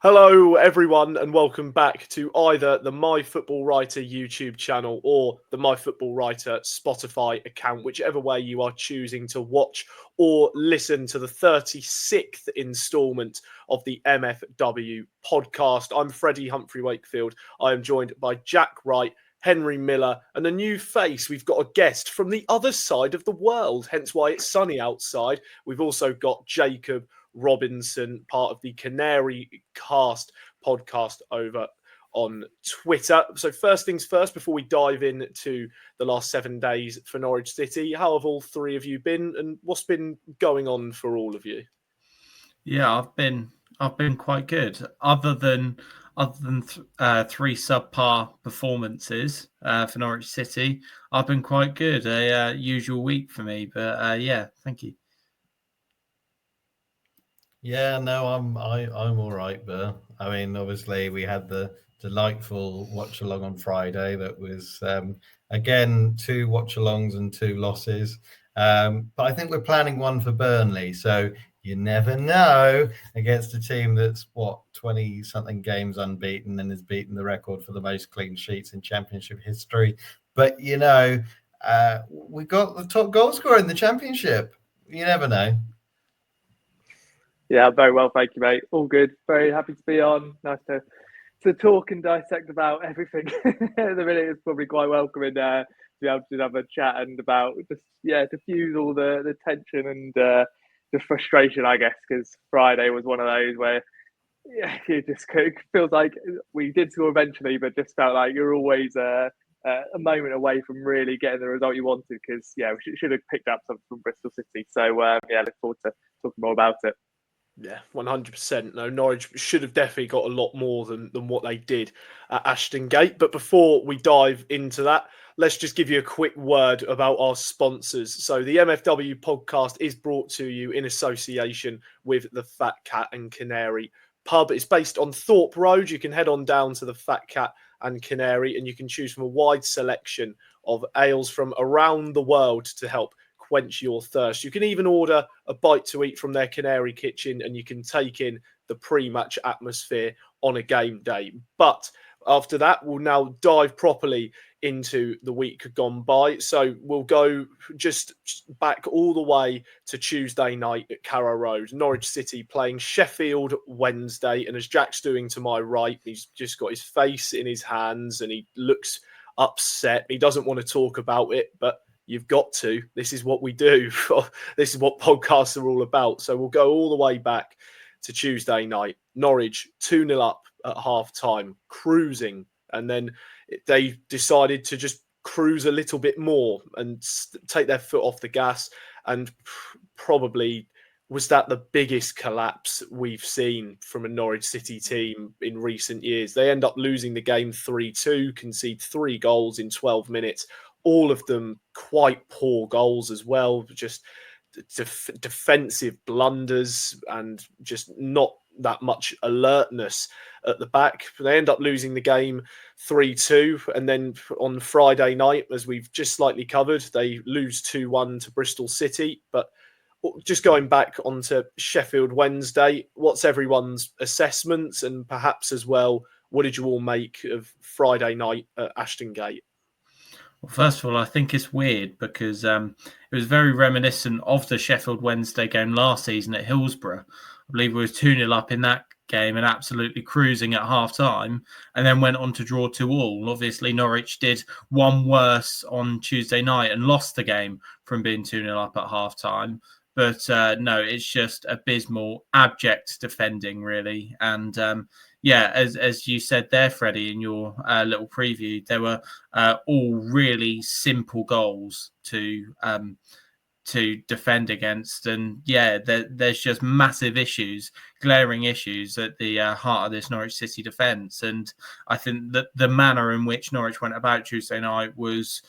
Hello, everyone, and welcome back to either the My Football Writer YouTube channel or the My Football Writer Spotify account, whichever way you are choosing to watch or listen to the 36th instalment of the MFW podcast. I'm Freddie Humphrey Wakefield. I am joined by Jack Wright, Henry Miller, and a new face. We've got a guest from the other side of the world, hence why it's sunny outside. We've also got Jacob Robinson, part of the Canary Cast podcast over on Twitter. So first things first, before we dive into the last 7 days for Norwich City, how have all three of you been, and what's been going on for all of you? Yeah, I've been quite good. Other than three subpar performances for Norwich City, I've been quite good. A usual week for me, but yeah, thank you. Yeah, no, I'm all right, but I mean, obviously, we had the delightful watch along on Friday. That was again 2 watch alongs and 2 losses. But I think we're planning one for Burnley, so you never know against a team that's 20 something games unbeaten and has beaten the record for the most clean sheets in Championship history. But we got the top goal scorer in the Championship. You never know. Yeah, very well, thank you, mate. All good. Very happy to be on. Nice to talk and dissect about everything. At the minute, it's probably quite welcoming to be able to have a chat and about diffuse all the tension and the frustration, I guess, because Friday was one of those where it feels like we did score eventually, but just felt like you're always a moment away from really getting the result you wanted. Because we should have picked up something from Bristol City. So look forward to talking more about it. Yeah, 100%. No, Norwich should have definitely got a lot more than what they did at Ashton Gate. But before we dive into that, let's just give you a quick word about our sponsors. So the MFW podcast is brought to you in association with the Fat Cat and Canary pub. It's based on Thorpe Road. You can head on down to the Fat Cat and Canary and you can choose from a wide selection of ales from around the world to help quench your thirst. You can even order a bite to eat from their Canary kitchen and you can take in the pre-match atmosphere on a game day. But after that, we'll now dive properly into the week gone by. So we'll go just back all the way to Tuesday night at Carrow Road. Norwich City playing Sheffield Wednesday. And as Jack's doing to my right, he's just got his face in his hands and he looks upset. He doesn't want to talk about it, but you've got to. This is what we do. This is what podcasts are all about. So we'll go all the way back to Tuesday night. Norwich 2-0 up at half-time, cruising. And then they decided to just cruise a little bit more and take their foot off the gas. And probably was that the biggest collapse we've seen from a Norwich City team in recent years. They end up losing the game 3-2, concede 3 goals in 12 minutes. All of them quite poor goals as well, just defensive blunders and just not that much alertness at the back. They end up losing the game 3-2. And then on Friday night, as we've just slightly covered, they lose 2-1 to Bristol City. But just going back onto Sheffield Wednesday, what's everyone's assessments? And perhaps as well, what did you all make of Friday night at Ashton Gate? Well, first of all, I think it's weird because it was very reminiscent of the Sheffield Wednesday game last season at Hillsborough. I believe we were 2-0 up in that game and absolutely cruising at half-time and then went on to draw 2-2. Obviously, Norwich did one worse on Tuesday night and lost the game from being 2-0 up at half-time. But no, it's just abysmal, abject defending, really. And as you said there, Freddie, in your little preview, there were all really simple goals to defend against. And there's just massive issues, glaring issues at the heart of this Norwich City defence. And I think that the manner in which Norwich went about Tuesday night was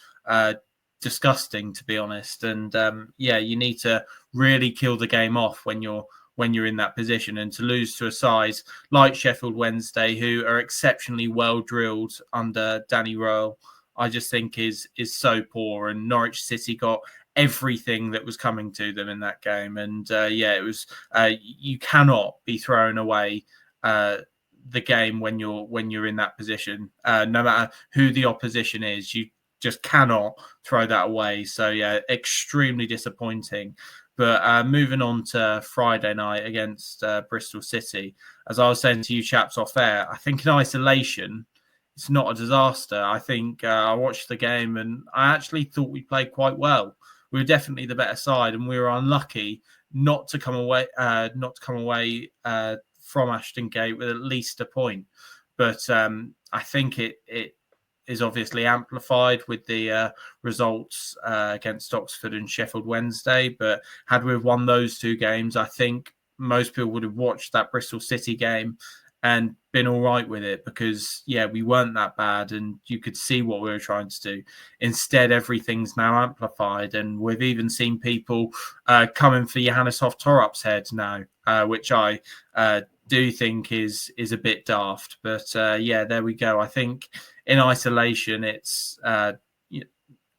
disgusting, to be honest. And you need to really kill the game off when you're in that position, and to lose to a side like Sheffield Wednesday, who are exceptionally well drilled under Danny Rowe, I just think is so poor. And Norwich City got everything that was coming to them in that game. And it was you cannot be thrown away the game when you're in that position. No matter who the opposition is, you just cannot throw that away. So yeah, extremely disappointing. But moving on to Friday night against Bristol City, as I was saying to you chaps off air, I think in isolation, it's not a disaster. I think I watched the game and I actually thought we played quite well. We were definitely the better side, and we were unlucky not to come away from Ashton Gate with at least a point. But I think it is obviously amplified with the results against Oxford and Sheffield Wednesday. But had we won those two games, I think most people would have watched that Bristol City game and been all right with it, because yeah, we weren't that bad and you could see what we were trying to do. Instead, everything's now amplified, and we've even seen people coming for Johannes Thorup-Ball's head now, which I do think is a bit daft. But yeah, there we go. I think in isolation, it's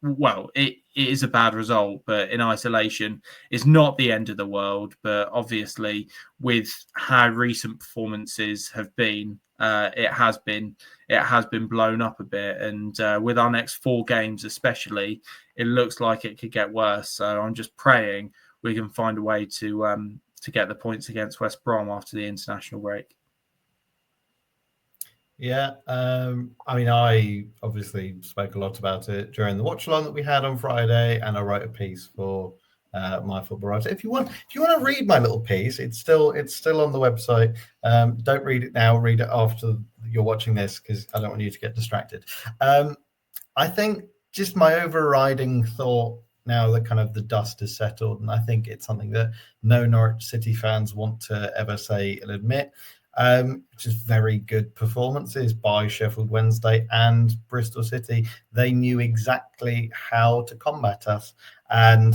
it is a bad result, but in isolation, it's not the end of the world. But obviously, with how recent performances have been, it has been blown up a bit. And with our next 4 games, especially, it looks like it could get worse. So I'm just praying we can find a way to get the points against West Brom after the international break. Yeah, I mean, I obviously spoke a lot about it during the watch along that we had on Friday, and I wrote a piece for My Football Writer. If you want to read my little piece, it's still on the website. Don't read it now; read it after you're watching this, because I don't want you to get distracted. I think just my overriding thought now that kind of the dust is settled, and I think it's something that no Norwich City fans want to ever say and admit. Just very good performances by Sheffield Wednesday and Bristol City. They knew exactly how to combat us, and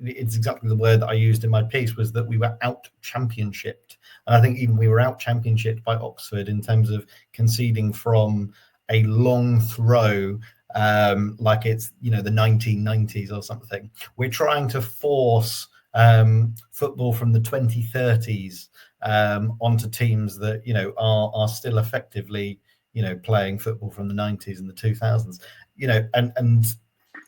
it's exactly the word that I used in my piece, was that we were out-championshiped. And I think even we were out-championshiped by Oxford in terms of conceding from a long throw, like it's the 1990s or something. We're trying to force football from the 2030s onto teams that are still effectively playing football from the 90s and the 2000s. And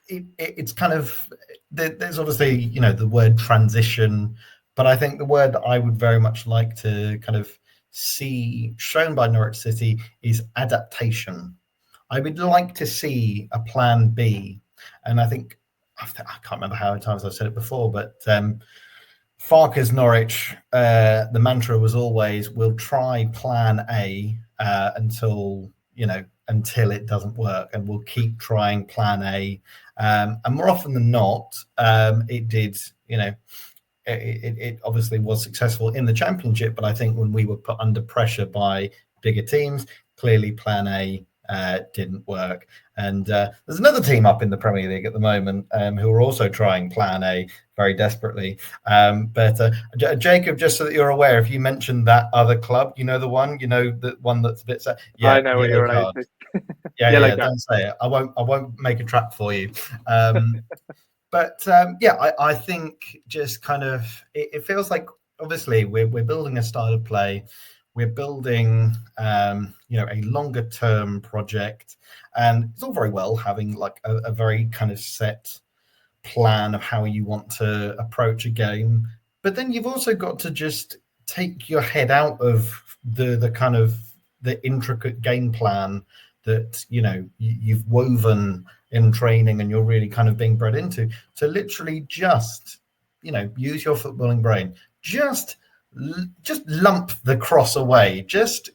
it's kind of, there's obviously the word transition, but I think the word that I would very much like to kind of see shown by Norwich City is adaptation. I would like to see a plan B, and I think I can't remember how many times I've said it before, but Farke's Norwich, the mantra was always, we'll try plan A until it doesn't work, and we'll keep trying plan A. And more often than not, it did, it obviously was successful in the Championship, but I think when we were put under pressure by bigger teams, clearly plan A didn't work. And there's another team up in the Premier League at the moment who are also trying plan A very desperately. But Jacob, just so that you're aware, if you mentioned that other club, the one that's a bit sad. Yeah, I know what you're related to. Yeah, don't say it. I won't make a trap for you. But I think just kind of it feels like obviously we're building a style of play. We're building, a longer term project, and it's all very well having like a very kind of set plan of how you want to approach a game. But then you've also got to just take your head out of the kind of the intricate game plan that, you've woven in training and you're really kind of being bred into, to literally just, use your footballing brain. Just lump the cross away, just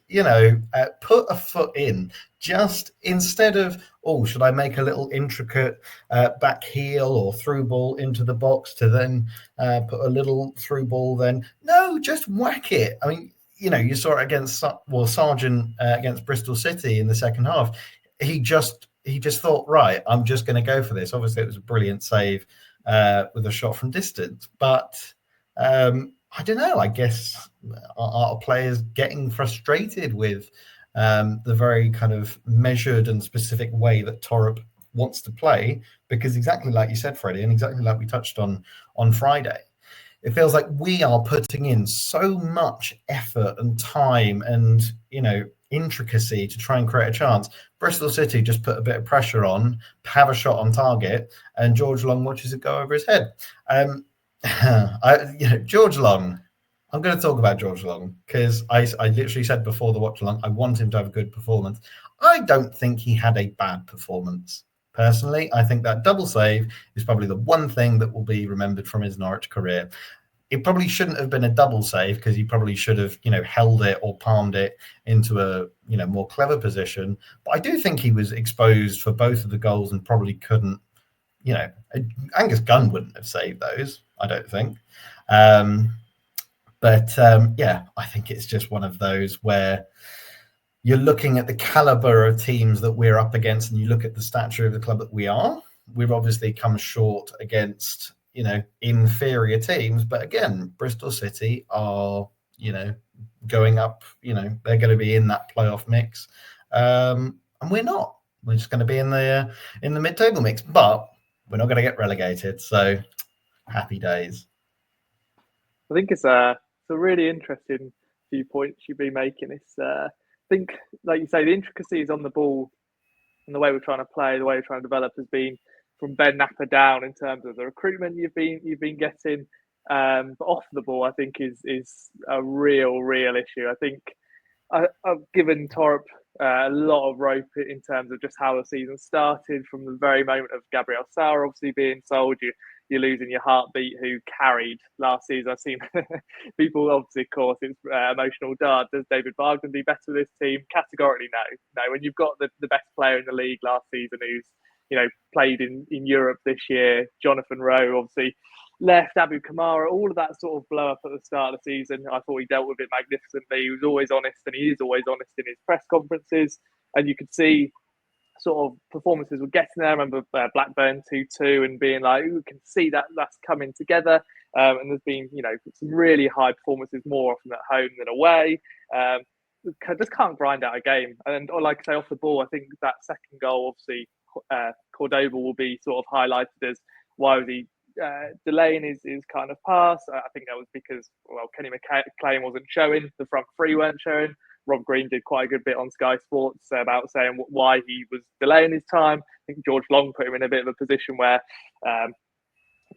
put a foot in, just instead of should I make a little intricate back heel or through ball into the box to then put a little through ball, then no, just whack it. I mean, you saw it against Sargent against Bristol City in the second half. He just thought, right, I'm just going to go for this. Obviously it was a brilliant save with a shot from distance, but I don't know. I guess our players getting frustrated with the very kind of measured and specific way that Thorup wants to play, because exactly like you said, Freddie, and exactly like we touched on Friday, it feels like we are putting in so much effort and time and, intricacy to try and create a chance. Bristol City just put a bit of pressure on, have a shot on target, and George Long watches it go over his head. George Long, I'm going to talk about George Long because I literally said before the watch along, I want him to have a good performance. I don't think he had a bad performance. Personally, I think that double save is probably the one thing that will be remembered from his Norwich career. It probably shouldn't have been a double save because he probably should have, held it or palmed it into a, more clever position. But I do think he was exposed for both of the goals and probably couldn't, Angus Gunn wouldn't have saved those, I don't think. But I think it's just one of those where you're looking at the caliber of teams that we're up against and you look at the stature of the club that we are. We've obviously come short against, inferior teams. But again, Bristol City are, going up, they're going to be in that playoff mix. And we're not. We're just going to be in the mid-table mix. But we're not going to get relegated. So happy days. I think it's a really interesting few points you've been making. It's I think, like you say, the intricacies on the ball and the way we're trying to play, the way we're trying to develop has been from Ben Napper down in terms of the recruitment you've been getting. But off the ball, I think is a real issue. I think I've given Thorup a lot of rope in terms of just how the season started from the very moment of Gabriel Sauer obviously being sold. You're losing your heartbeat who carried last season. I've seen people, obviously, of course, it's emotional dart. Does David Bargman do better with this team? Categorically, no. When you've got the best player in the league last season who's, played in Europe this year, Jonathan Rowe, obviously, left, Abu Kamara, all of that sort of blow up at the start of the season. I thought he dealt with it magnificently. He was always honest, and he is always honest in his press conferences. And you could see sort of performances were getting there. I remember Blackburn 2-2 and being like, we can see that's coming together. And there's been, some really high performances more often at home than away. Just can't grind out a game. And like I say, off the ball, I think that second goal, obviously, Cordoba will be sort of highlighted as why was he delaying his kind of pass. I think that was because, Kenny McLean wasn't showing, the front three weren't showing. Rob Green did quite a good bit on Sky Sports about saying why he was delaying his time. I think George Long put him in a bit of a position where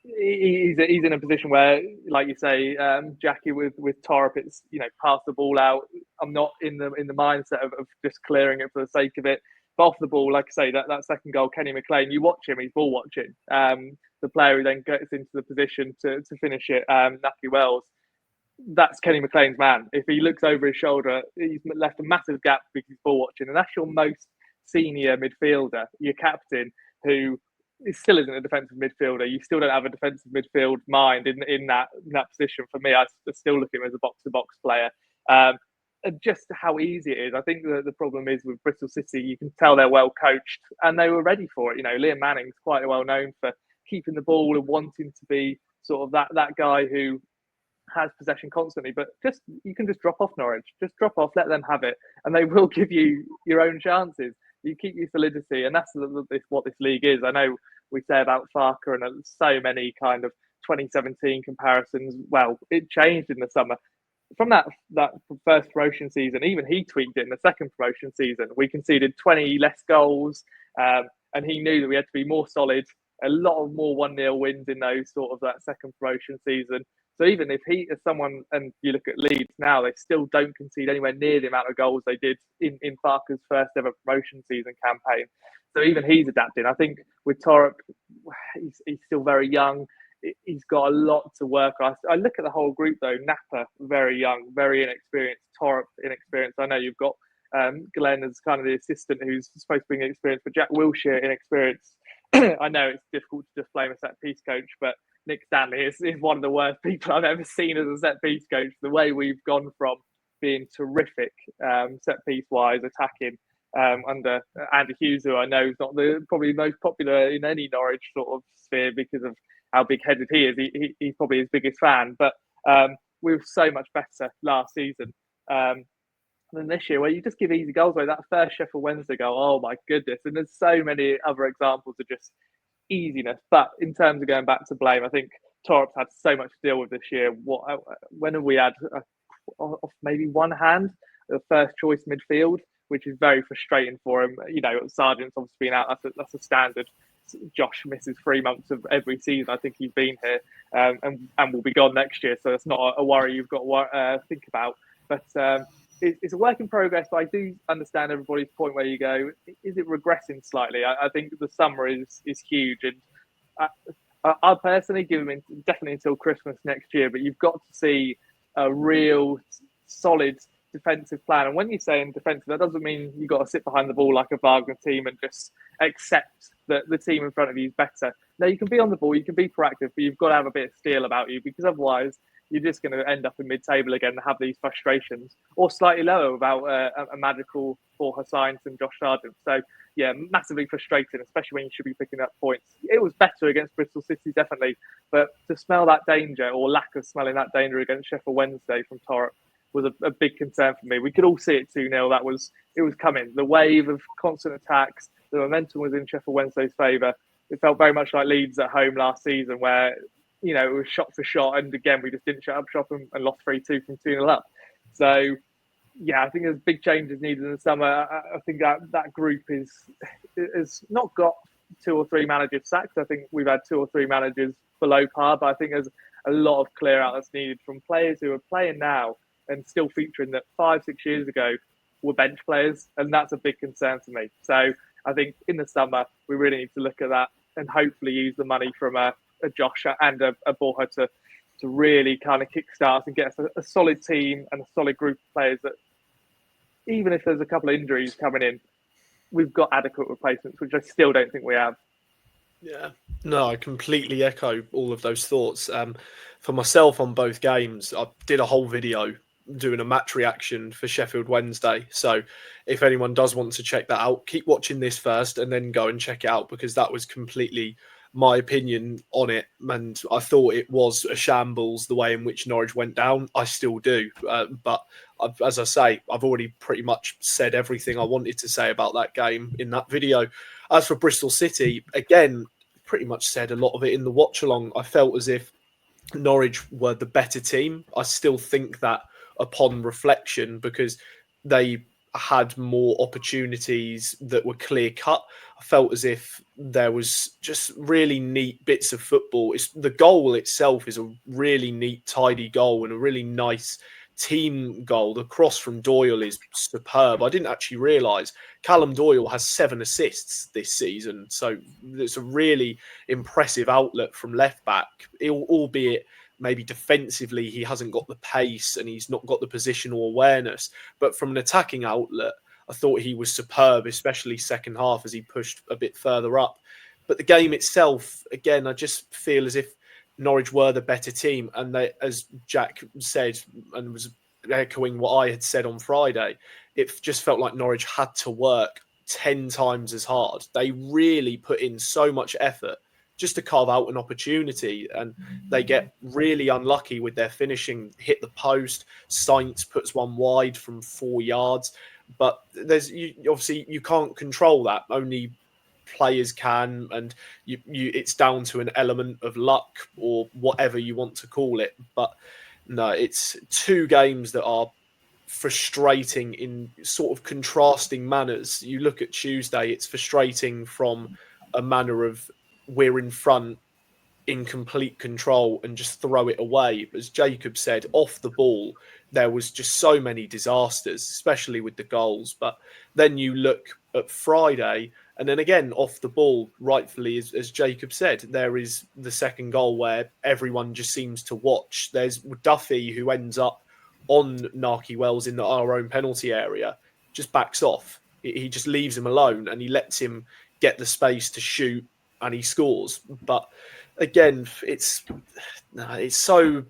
he's in a position where, like you say, Jackie with Thorup, it's pass the ball out. I'm not in the mindset of just clearing it for the sake of it. But off the ball, like I say, that second goal, Kenny McLean, you watch him, he's ball watching. The player who then gets into the position to finish it, Nappy Wells. That's Kenny McLean's man. If he looks over his shoulder, he's left a massive gap because he's ball watching. And that's your most senior midfielder, your captain, who still isn't a defensive midfielder. You still don't have a defensive midfield mind in that position. For me, I still look at him as a box-to-box player. Just how easy it is. I think the problem is with Bristol City, you can tell they're well coached and they were ready for it. Liam Manning's quite well known for keeping the ball and wanting to be sort of that guy who has possession constantly, but you can just drop off Norwich, just drop off, let them have it, and they will give you your own chances. You keep your solidity, and that's what this league is. I know we say about Farker and so many kind of 2017 comparisons. Well, it changed in the summer. From that first promotion season, even he tweaked it in the second promotion season. We conceded 20 less goals, and he knew that we had to be more solid. A lot of more 1-0 wins in those sort of that second promotion season. So even if he is someone, and you look at Leeds now, they still don't concede anywhere near the amount of goals they did in Farker's first ever promotion season campaign. So even he's adapting. I think with Thorup, he's still very young. He's got a lot to work on. I look at the whole group though. Napper, very young, very inexperienced. Thorup, inexperienced. I know you've got Glenn as kind of the assistant who's supposed to bring experience, but Jack Wilshere, inexperienced. I know it's difficult to just blame a set piece coach, but Nick Stanley is one of the worst people I've ever seen as a set piece coach. The way we've gone from being terrific set piece wise, attacking under Andy Hughes, who I know is not probably most popular in any Norwich sort of sphere because of how big headed he is. He's probably his biggest fan, but we were so much better last season than this year, where you just give easy goals away. That first Sheffield Wednesday goal, oh my goodness! And there's so many other examples of just easiness. But in terms of going back to blame, I think Thorup had so much to deal with this year. When have we had off maybe one hand the first choice midfield, which is very frustrating for him. You know, Sargent's obviously been out. That's a standard. Josh misses 3 months of every season. I think he's been here, and will be gone next year. So it's not a worry you've got to think about. But it's a work in progress. But I do understand everybody's point where you go, is it regressing slightly? I think the summer is huge, and I'll personally give him definitely until Christmas next year. But you've got to see a real solid defensive plan. And when you're saying defensive, that doesn't mean you've got to sit behind the ball like a Wagner team and just accept that the team in front of you is better. No, you can be on the ball, you can be proactive, but you've got to have a bit of steel about you, because otherwise you're just going to end up in mid-table again and have these frustrations, or slightly lower without a magical Borja Sainz and Josh Sargent. So, yeah, massively frustrating, especially when you should be picking up points. It was better against Bristol City, definitely, but to smell that danger, or lack of smelling that danger against Sheffield Wednesday from Thorup, was a big concern for me. We could all see it 2-0. It was coming. The wave of constant attacks, the momentum was in Sheffield Wednesday's favour. It felt very much like Leeds at home last season, where, you know, it was shot for shot, and again we just didn't shut up shop and lost 3-2 from 2-0 up. So yeah, I think there's big changes needed in the summer. I think that group is not got 2 or 3 managers sacked. I think we've had 2 or 3 managers below par, but I think there's a lot of clear outlets needed from players who are playing now and still featuring that 5-6 years ago were bench players, and that's a big concern to me. So I think in the summer we really need to look at that and hopefully use the money from a Josh and a Borja to really kind of kickstart and get us a solid team and a solid group of players that, even if there's a couple of injuries coming in, we've got adequate replacements, which I still don't think we have. Yeah, no, I completely echo all of those thoughts. For myself on both games, I did a whole video doing a match reaction for Sheffield Wednesday. So if anyone does want to check that out, keep watching this first and then go and check it out, because that was completely my opinion on it. And I thought it was a shambles the way in which Norwich went down. I still do. But as I say, I've already pretty much said everything I wanted to say about that game in that video. As for Bristol City, again, pretty much said a lot of it in the watch along. I felt as if Norwich were the better team. I still think that upon reflection, because they had more opportunities that were clear cut. I felt as if there was just really neat bits of football. The goal itself is a really neat, tidy goal and a really nice team goal. The cross from Doyle is superb. I didn't actually realise Callum Doyle has 7 assists this season. So it's a really impressive outlet from left back, albeit maybe defensively he hasn't got the pace and he's not got the positional awareness. But from an attacking outlet, I thought he was superb, especially second half as he pushed a bit further up. But the game itself, again, I just feel as if Norwich were the better team. And they, as Jack said, and was echoing what I had said on Friday, it just felt like Norwich had to work 10 times as hard. They really put in so much effort just to carve out an opportunity, and they get really unlucky with their finishing. Hit the post, Sainz puts one wide from 4 yards, but obviously you can't control that. Only players can, and it's down to an element of luck or whatever you want to call it. But no, it's 2 games that are frustrating in sort of contrasting manners. You look at Tuesday, it's frustrating from a manner of we're in front in complete control and just throw it away. As Jacob said, off the ball, there was just so many disasters, especially with the goals. But then you look at Friday, and then again, off the ball, rightfully, as Jacob said, there is the second goal where everyone just seems to watch. There's Duffy, who ends up on Narky Wells in our own penalty area, just backs off. He just leaves him alone and he lets him get the space to shoot, and he scores. But again, it's so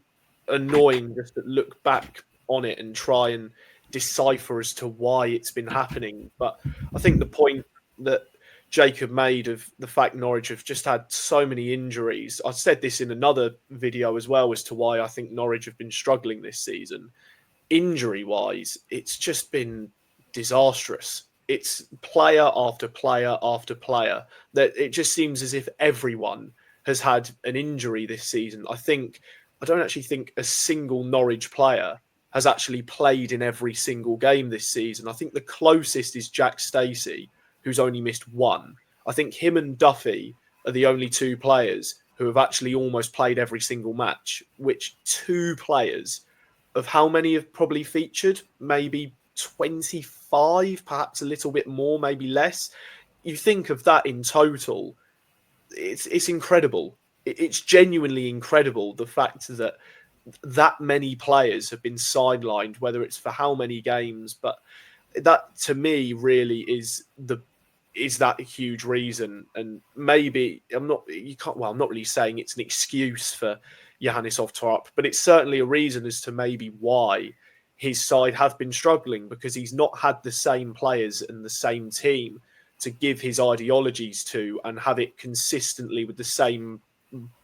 annoying just to look back on it and try and decipher as to why it's been happening. But I think the point that Jacob made of the fact Norwich have just had so many injuries, I said this in another video as well, as to why I think Norwich have been struggling this season. Injury-wise, it's just been disastrous. It's player after player after player. That it just seems as if everyone has had an injury this season. I don't actually think a single Norwich player has actually played in every single game this season. I think the closest is Jack Stacey, who's only missed one. I think him and Duffy are the only two players who have actually almost played every single match, which two players of how many have probably featured? Maybe 25, perhaps a little bit more, maybe less. You think of that in total, it's incredible. It's genuinely incredible, the fact that many players have been sidelined, whether it's for how many games, but that to me really is that a huge reason. And maybe I'm not really saying it's an excuse for Johannes Thorup, but it's certainly a reason as to maybe why his side have been struggling, because he's not had the same players and the same team to give his ideologies to and have it consistently with the same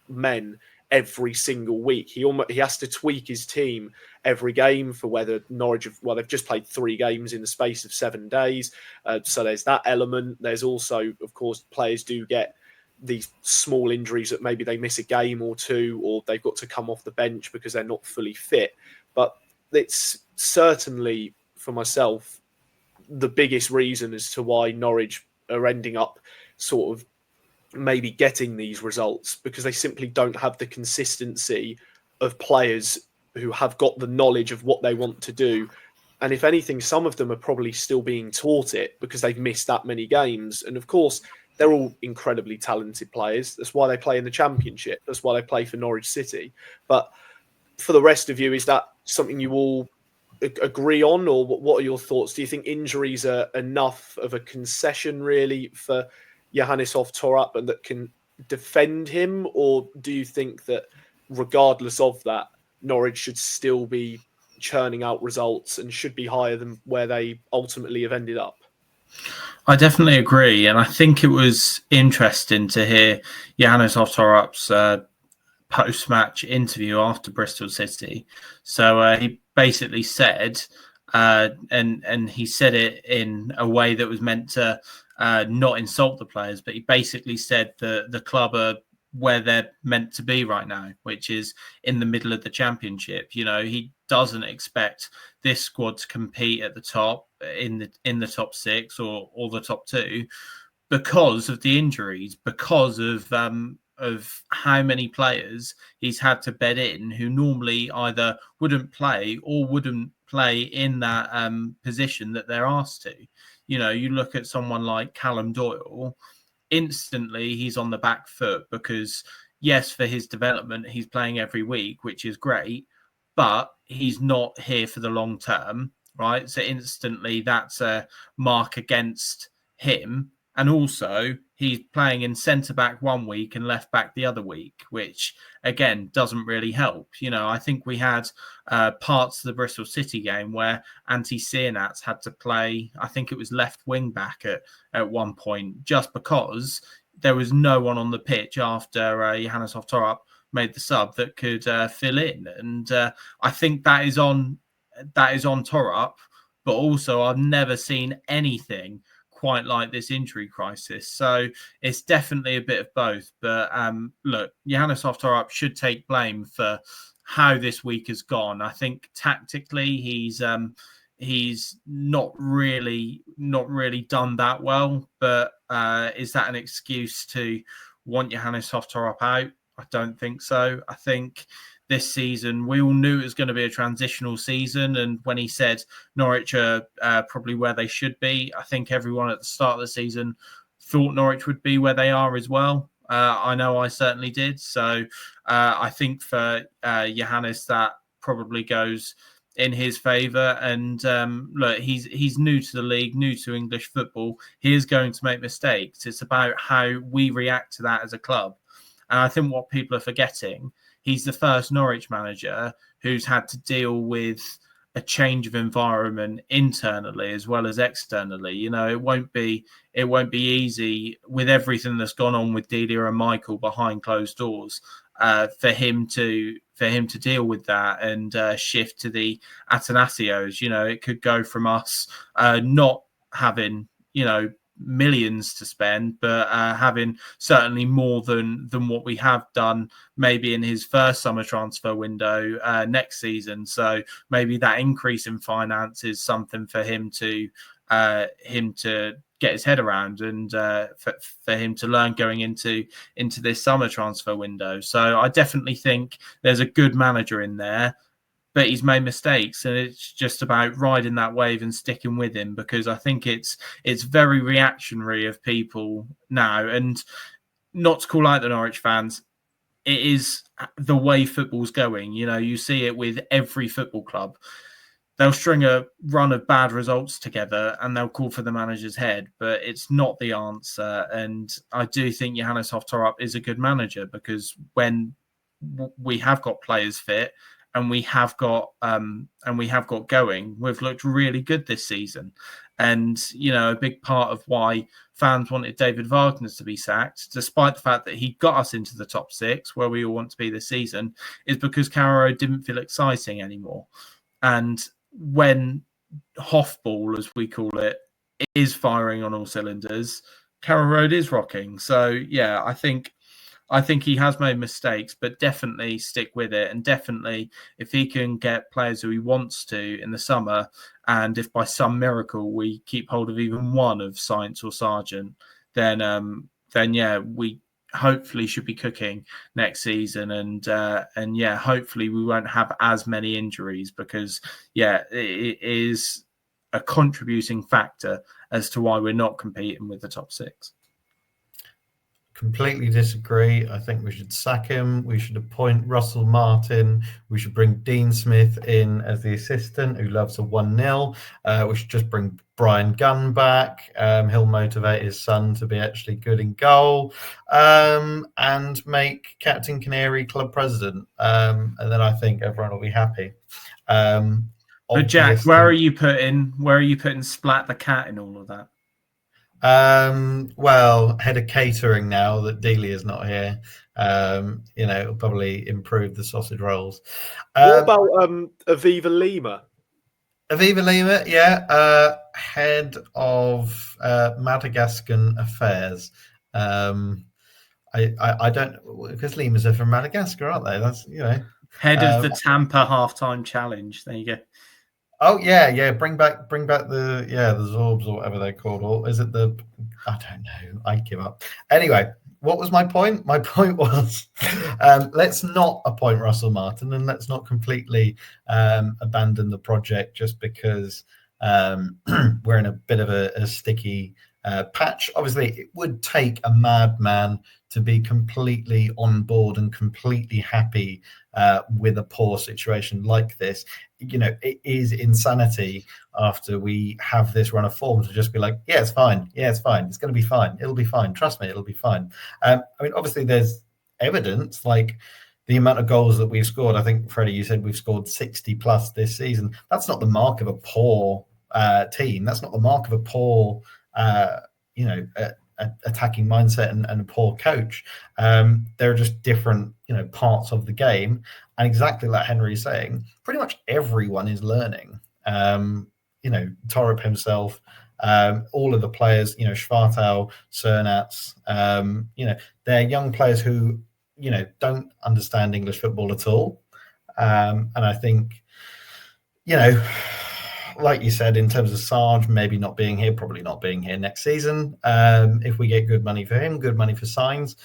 men every single week. He has to tweak his team every game for whether Norwich they've just played 3 games in the space of 7 days, so there's that element. There's also, of course, players do get these small injuries that maybe they miss a game or two, or they've got to come off the bench because they're not fully fit. But it's certainly, for myself, the biggest reason as to why Norwich are ending up sort of maybe getting these results, because they simply don't have the consistency of players who have got the knowledge of what they want to do. And if anything, some of them are probably still being taught it because they've missed that many games. And of course, they're all incredibly talented players. That's why they play in the Championship. That's why they play for Norwich City. But for the rest of you, is that something you all agree on, or what are your thoughts? Do you think injuries are enough of a concession really for Johannes Thorup and that can defend him, or do you think that regardless of that, Norwich should still be churning out results and should be higher than where they ultimately have ended up? I definitely agree, and I think it was interesting to hear Johannes Thorup's post-match interview after Bristol City. So he basically said, and he said it in a way that was meant to not insult the players, but he basically said that the club are where they're meant to be right now, which is in the middle of the Championship. You know, he doesn't expect this squad to compete at the top in the top 6 or the top 2 because of the injuries, because of how many players he's had to bed in who normally either wouldn't play or wouldn't play in that position that they're asked to. You know, you look at someone like Callum Doyle, instantly he's on the back foot because, yes, for his development, he's playing every week, which is great, but he's not here for the long term, right? So instantly that's a mark against him. And also, he's playing in centre-back one week and left-back the other week, which, again, doesn't really help. You know, I think we had parts of the Bristol City game where Antti Sienats had to play, I think it was left wing-back at one point, just because there was no one on the pitch after Johannes Thorup made the sub that could fill in. And I think that is on Thorup, but also I've never seen anything quite like this injury crisis. So it's definitely a bit of both. But look, Johannes Thorup should take blame for how this week has gone. I think tactically he's not really done that well. But is that an excuse to want Johannes Thorup out? I don't think so. I think this season, we all knew it was going to be a transitional season. And when he said Norwich are probably where they should be, I think everyone at the start of the season thought Norwich would be where they are as well. I know I certainly did. So I think for Johannes, that probably goes in his favour. And look, he's new to the league, new to English football. He is going to make mistakes. It's about how we react to that as a club. And I think what people are forgetting, he's the first Norwich manager who's had to deal with a change of environment internally as well as externally. You know, it won't be easy with everything that's gone on with Delia and Michael behind closed doors for him to deal with that and shift to the Atanasios. You know, it could go from us not having, you know, millions to spend, but having certainly more than what we have done maybe in his first summer transfer window next season. So maybe that increase in finance is something for him to get his head around, and for him to learn going into this summer transfer window. So I definitely think there's a good manager in there, but he's made mistakes, and it's just about riding that wave and sticking with him, because I think it's very reactionary of people now. And not to call out the Norwich fans, it is the way football's going. You know, you see it with every football club. They'll string a run of bad results together and they'll call for the manager's head, but it's not the answer. And I do think Johannes Thorup is a good manager, because when we have got players fit, and we have got going, we've looked really good this season. And, you know, a big part of why fans wanted David Wagner to be sacked, despite the fact that he got us into the top 6, where we all want to be this season, is because Carrow Road didn't feel exciting anymore. And when Hoff-Ball, as we call it, is firing on all cylinders, Carrow Road is rocking. So, yeah, I think he has made mistakes, but definitely stick with it. And definitely, if he can get players who he wants to in the summer, and if by some miracle we keep hold of even one of Science or Sargent, then yeah, we hopefully should be cooking next season. And yeah, hopefully we won't have as many injuries, because yeah, it is a contributing factor as to why we're not competing with the top 6. Completely disagree. I think we should sack him. We should appoint Russell Martin. We should bring Dean Smith in as the assistant, who loves a 1-0. We should just bring Brian Gunn back. He'll motivate his son to be actually good in goal, and make Captain Canary club president. And then I think everyone will be happy. But Jack, where are you putting Splat the cat in all of that? Well, head of catering now that Delia's not here. You know, it'll probably improve the sausage rolls. What about Aviva Lima? Aviva Lima, yeah, head of Madagascan affairs. I don't, because Limas are from Madagascar, aren't they? That's, you know, head of the Tampa halftime challenge. There you go. Oh yeah. Bring back the Zorbs or whatever they're called. Or is it the? I don't know. I give up. Anyway, what was my point? My point was, let's not appoint Russell Martin, and let's not completely abandon the project just because we're in a bit of a sticky patch. Obviously, it would take a madman to be completely on board and completely happy with a poor situation like this. You know, it is insanity after we have this run of form to just be like, yeah, it's fine. Yeah, it's fine. It's going to be fine. It'll be fine. Trust me, it'll be fine. I mean, obviously, there's evidence, like the amount of goals that we've scored. I think, Freddie, you said we've scored 60 plus this season. That's not the mark of a poor team. That's not the mark of a poor, attacking mindset and a poor coach. There are just different, parts of the game. And exactly like Henry is saying, pretty much everyone is learning. Thorup himself, all of the players, Schwartau, Cernats, they're young players who, don't understand English football at all. And I think, like you said, in terms of Sarge maybe not being here, probably not being here next season. If we get good money for him, good money for Signs,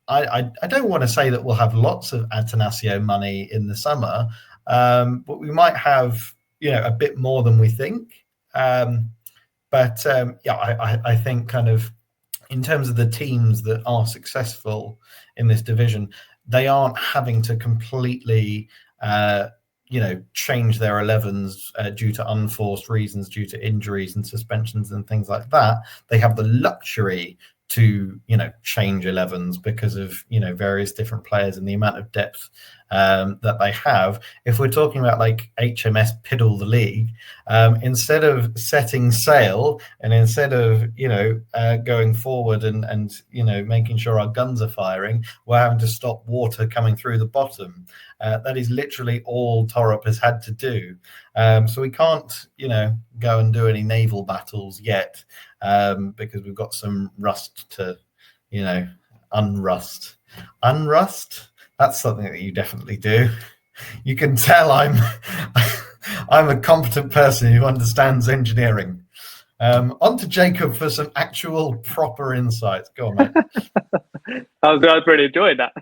I don't want to say that we'll have lots of Atanasio money in the summer, but we might have, a bit more than we think. I think kind of in terms of the teams that are successful in this division, they aren't having to completely change their 11s due to unforced reasons, due to injuries and suspensions and things like that. They have the luxury to, change 11s because of, various different players and the amount of depth that they have. If we're talking about like HMS Piddle the League, instead of setting sail and instead of going forward and making sure our guns are firing, we're having to stop water coming through the bottom. That is literally all Thorup has had to do. So we can't go and do any naval battles yet, because we've got some rust to unrust. That's something that you definitely do. You can tell I'm a competent person who understands engineering. On to Jacob for some actual proper insights. Go on, mate. I was really enjoying that.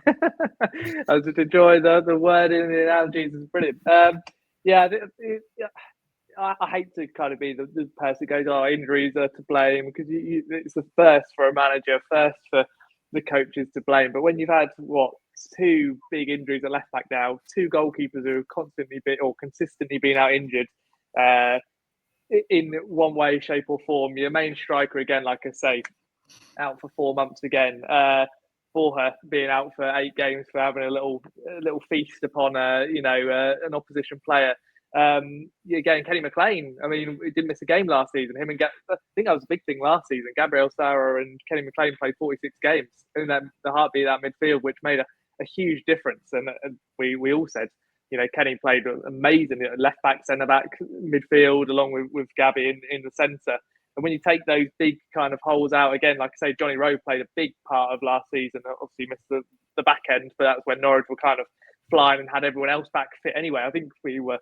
I was just enjoying the wording and the analogies. It's brilliant. I hate to kind of be the person who goes, "Oh, injuries are to blame," because it's the first for a manager, first for the coaches to blame. But when you've had two big injuries at left back now, two goalkeepers who have consistently been out injured in one way, shape, or form, your main striker again, like I say, out for 4 months again. Borja being out for 8 games for having a little feast upon an opposition player. Again, Kenny McLean. I mean, he didn't miss a game last season. I think that was a big thing last season. Gabriel Sara and Kenny McLean played 46 games in the heartbeat of that midfield, which made a huge difference. And we all said, Kenny played amazing at left back, centre back, midfield, along with Gabby in the centre. And when you take those big kind of holes out, again, like I say, Johnny Rowe played a big part of last season. Obviously missed the back end, but that's when Norwich were kind of flying and had everyone else back fit anyway. I think we were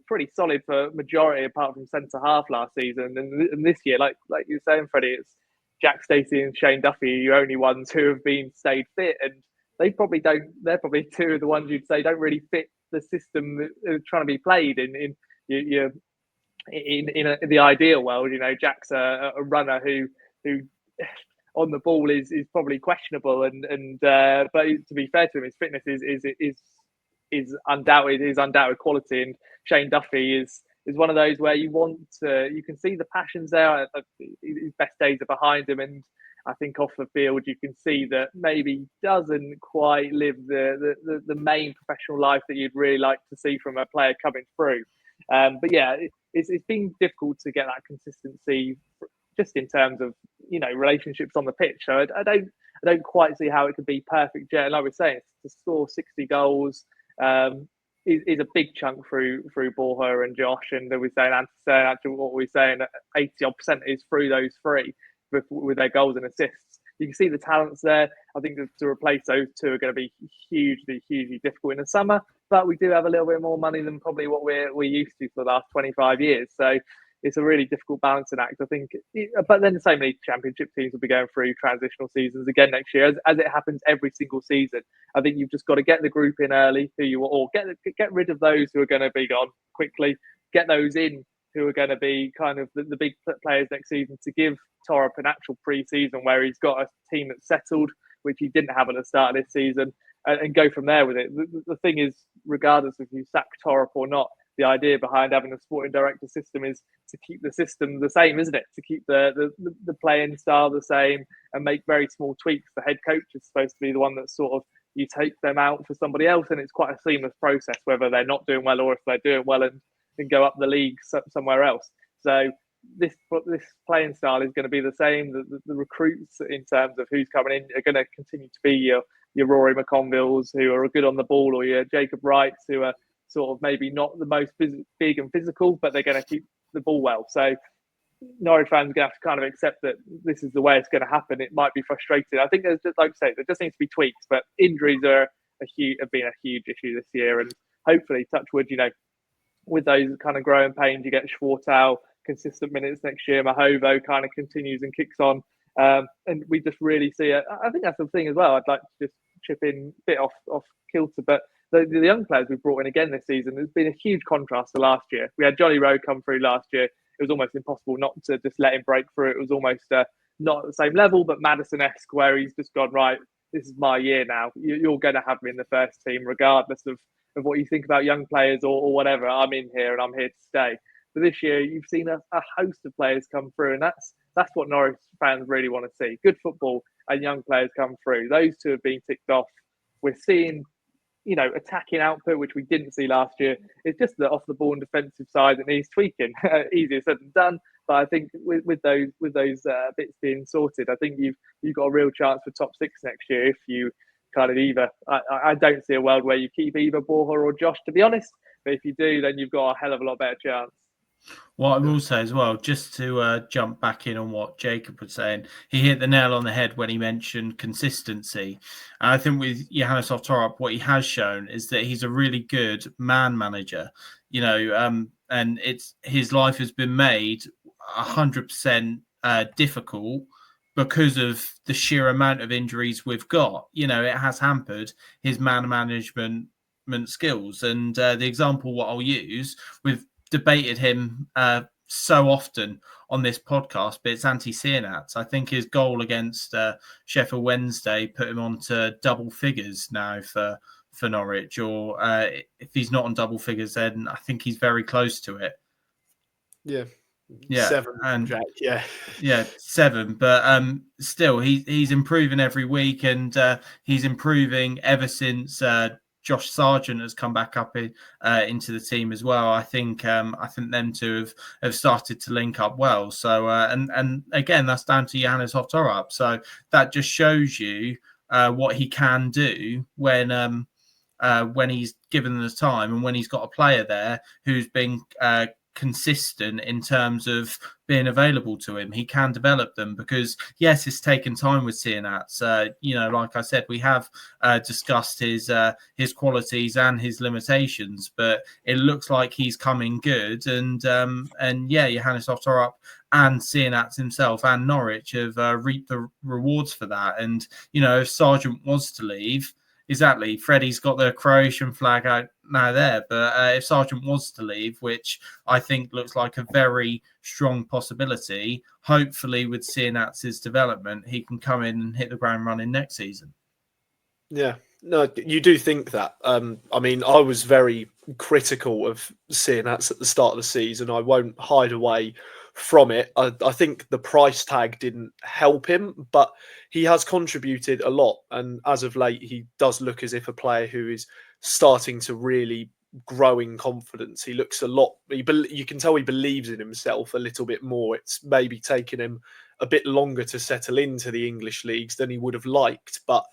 pretty solid for majority, apart from centre half last season. And this year, like you were saying, Freddie, it's Jack Stacey and Shane Duffy, your only ones who have been stayed fit, and they probably don't. They're probably two of the ones you'd say don't really fit the system that are trying to be played in the ideal world. Jack's a runner who on the ball is probably questionable, and but to be fair to him, his fitness is undoubted quality. And Shane Duffy is one of those where you can see the passions there. His best days are behind him, and I think off the field you can see that maybe doesn't quite live the main professional life that you'd really like to see from a player coming through. But yeah, it's been difficult to get that consistency just in terms of relationships on the pitch. So I don't quite see how it could be perfect yet. And like we're saying, to score 60 goals is a big chunk through Borja and Josh. And we're saying, actually what we're saying, 80% is through those three with their goals and assists. You can see the talents there. I think to replace those two are going to be hugely difficult in the summer. But we do have a little bit more money than probably what we're used to for the last 25 years. So it's a really difficult balancing act, I think. But then so many championship teams will be going through transitional seasons again next year, as it happens every single season. I think you've just got to get the group in early, or get rid of those who are going to be gone quickly, get those in who are going to be kind of the big players next season, to give Thorup an actual pre-season where he's got a team that's settled, which he didn't have at the start of this season, and go from there with it. The thing is, regardless if you sack Thorup or not, the idea behind having a sporting director system is to keep the system the same, isn't it? To keep the playing style the same and make very small tweaks. The head coach is supposed to be the one that sort of, you take them out for somebody else, and it's quite a seamless process, whether they're not doing well or if they're doing well and go up the league somewhere else. So this playing style is going to be the same. The recruits in terms of who's coming in are going to continue to be your Rory McConvilles, who are good on the ball, or your Jacob Wrights, who are sort of maybe not the most big and physical, but they're going to keep the ball well. So Norwich fans are going to have to kind of accept that this is the way it's going to happen. It might be frustrating. I think there's just, like I say, there just needs to be tweaks, but injuries have been a huge issue this year, and hopefully, touch wood, with those kind of growing pains, you get Schwartau consistent minutes next year. Mahovo kind of continues and kicks on, and we just really see it. I think that's the thing as well. I'd like to just chip in a bit off kilter, but the young players we've brought in again this season, there's been a huge contrast to last year. We had Johnny Rowe come through last year. It was almost impossible not to just let him break through. It was almost not at the same level, but Madison-esque, where he's just gone, right, this is my year now. You're going to have me in the first team, regardless of what you think about young players or whatever. I'm in here and I'm here to stay. But this year, you've seen a host of players come through, and that's what Norwich fans really want to see. Good football and young players come through. Those two have been ticked off. We're seeing, attacking output, which we didn't see last year. It's just the off the ball and defensive side that needs tweaking. Easier said than done. But I think with those bits being sorted, I think you've got a real chance for top 6 next year if you kind of either. I don't see a world where you keep either Borja or Josh, to be honest. But if you do, then you've got a hell of a lot better chance. What I will say as well, just to jump back in on what Jacob was saying, he hit the nail on the head when he mentioned consistency. And I think with Johannes Thorup, what he has shown is that he's a really good man manager, and his life has been made 100% difficult because of the sheer amount of injuries we've got. It has hampered his man management skills. And the example what I'll use, we've debated him so often on this podcast, but it's Antti Sienats. I think his goal against Sheffield Wednesday put him on to double figures now for Norwich, or if he's not on double figures, then I think he's very close to it. Yeah. 7, and Jack, yeah, 7. But still, he's improving every week, and he's improving ever since Josh Sargent has come back up into the team as well. I think them two have started to link up well. So and again, that's down to Johannes Thorup. So that just shows you what he can do when he's given the time, and when he's got a player there who's been consistent in terms of being available to him. He can develop them, because yes, it's taken time with Sienats. Like I said, we have discussed his qualities and his limitations, but it looks like he's coming good. And Johannes Thorup and Sienats himself and Norwich have reaped the rewards for that. And if Sargent was to leave, exactly, Freddie's got the Croatian flag out now there, but if Sargent was to leave, which I think looks like a very strong possibility, hopefully with Sienats' development, he can come in and hit the ground running next season. Yeah, no, you do think that. I was very critical of Sienats at the start of the season. I won't hide away from it. I think the price tag didn't help him, but he has contributed a lot. And as of late, he does look as if a player who is starting to really grow in confidence. He looks a lot, you can tell he believes in himself a little bit more. It's maybe taken him a bit longer to settle into the English leagues than he would have liked. But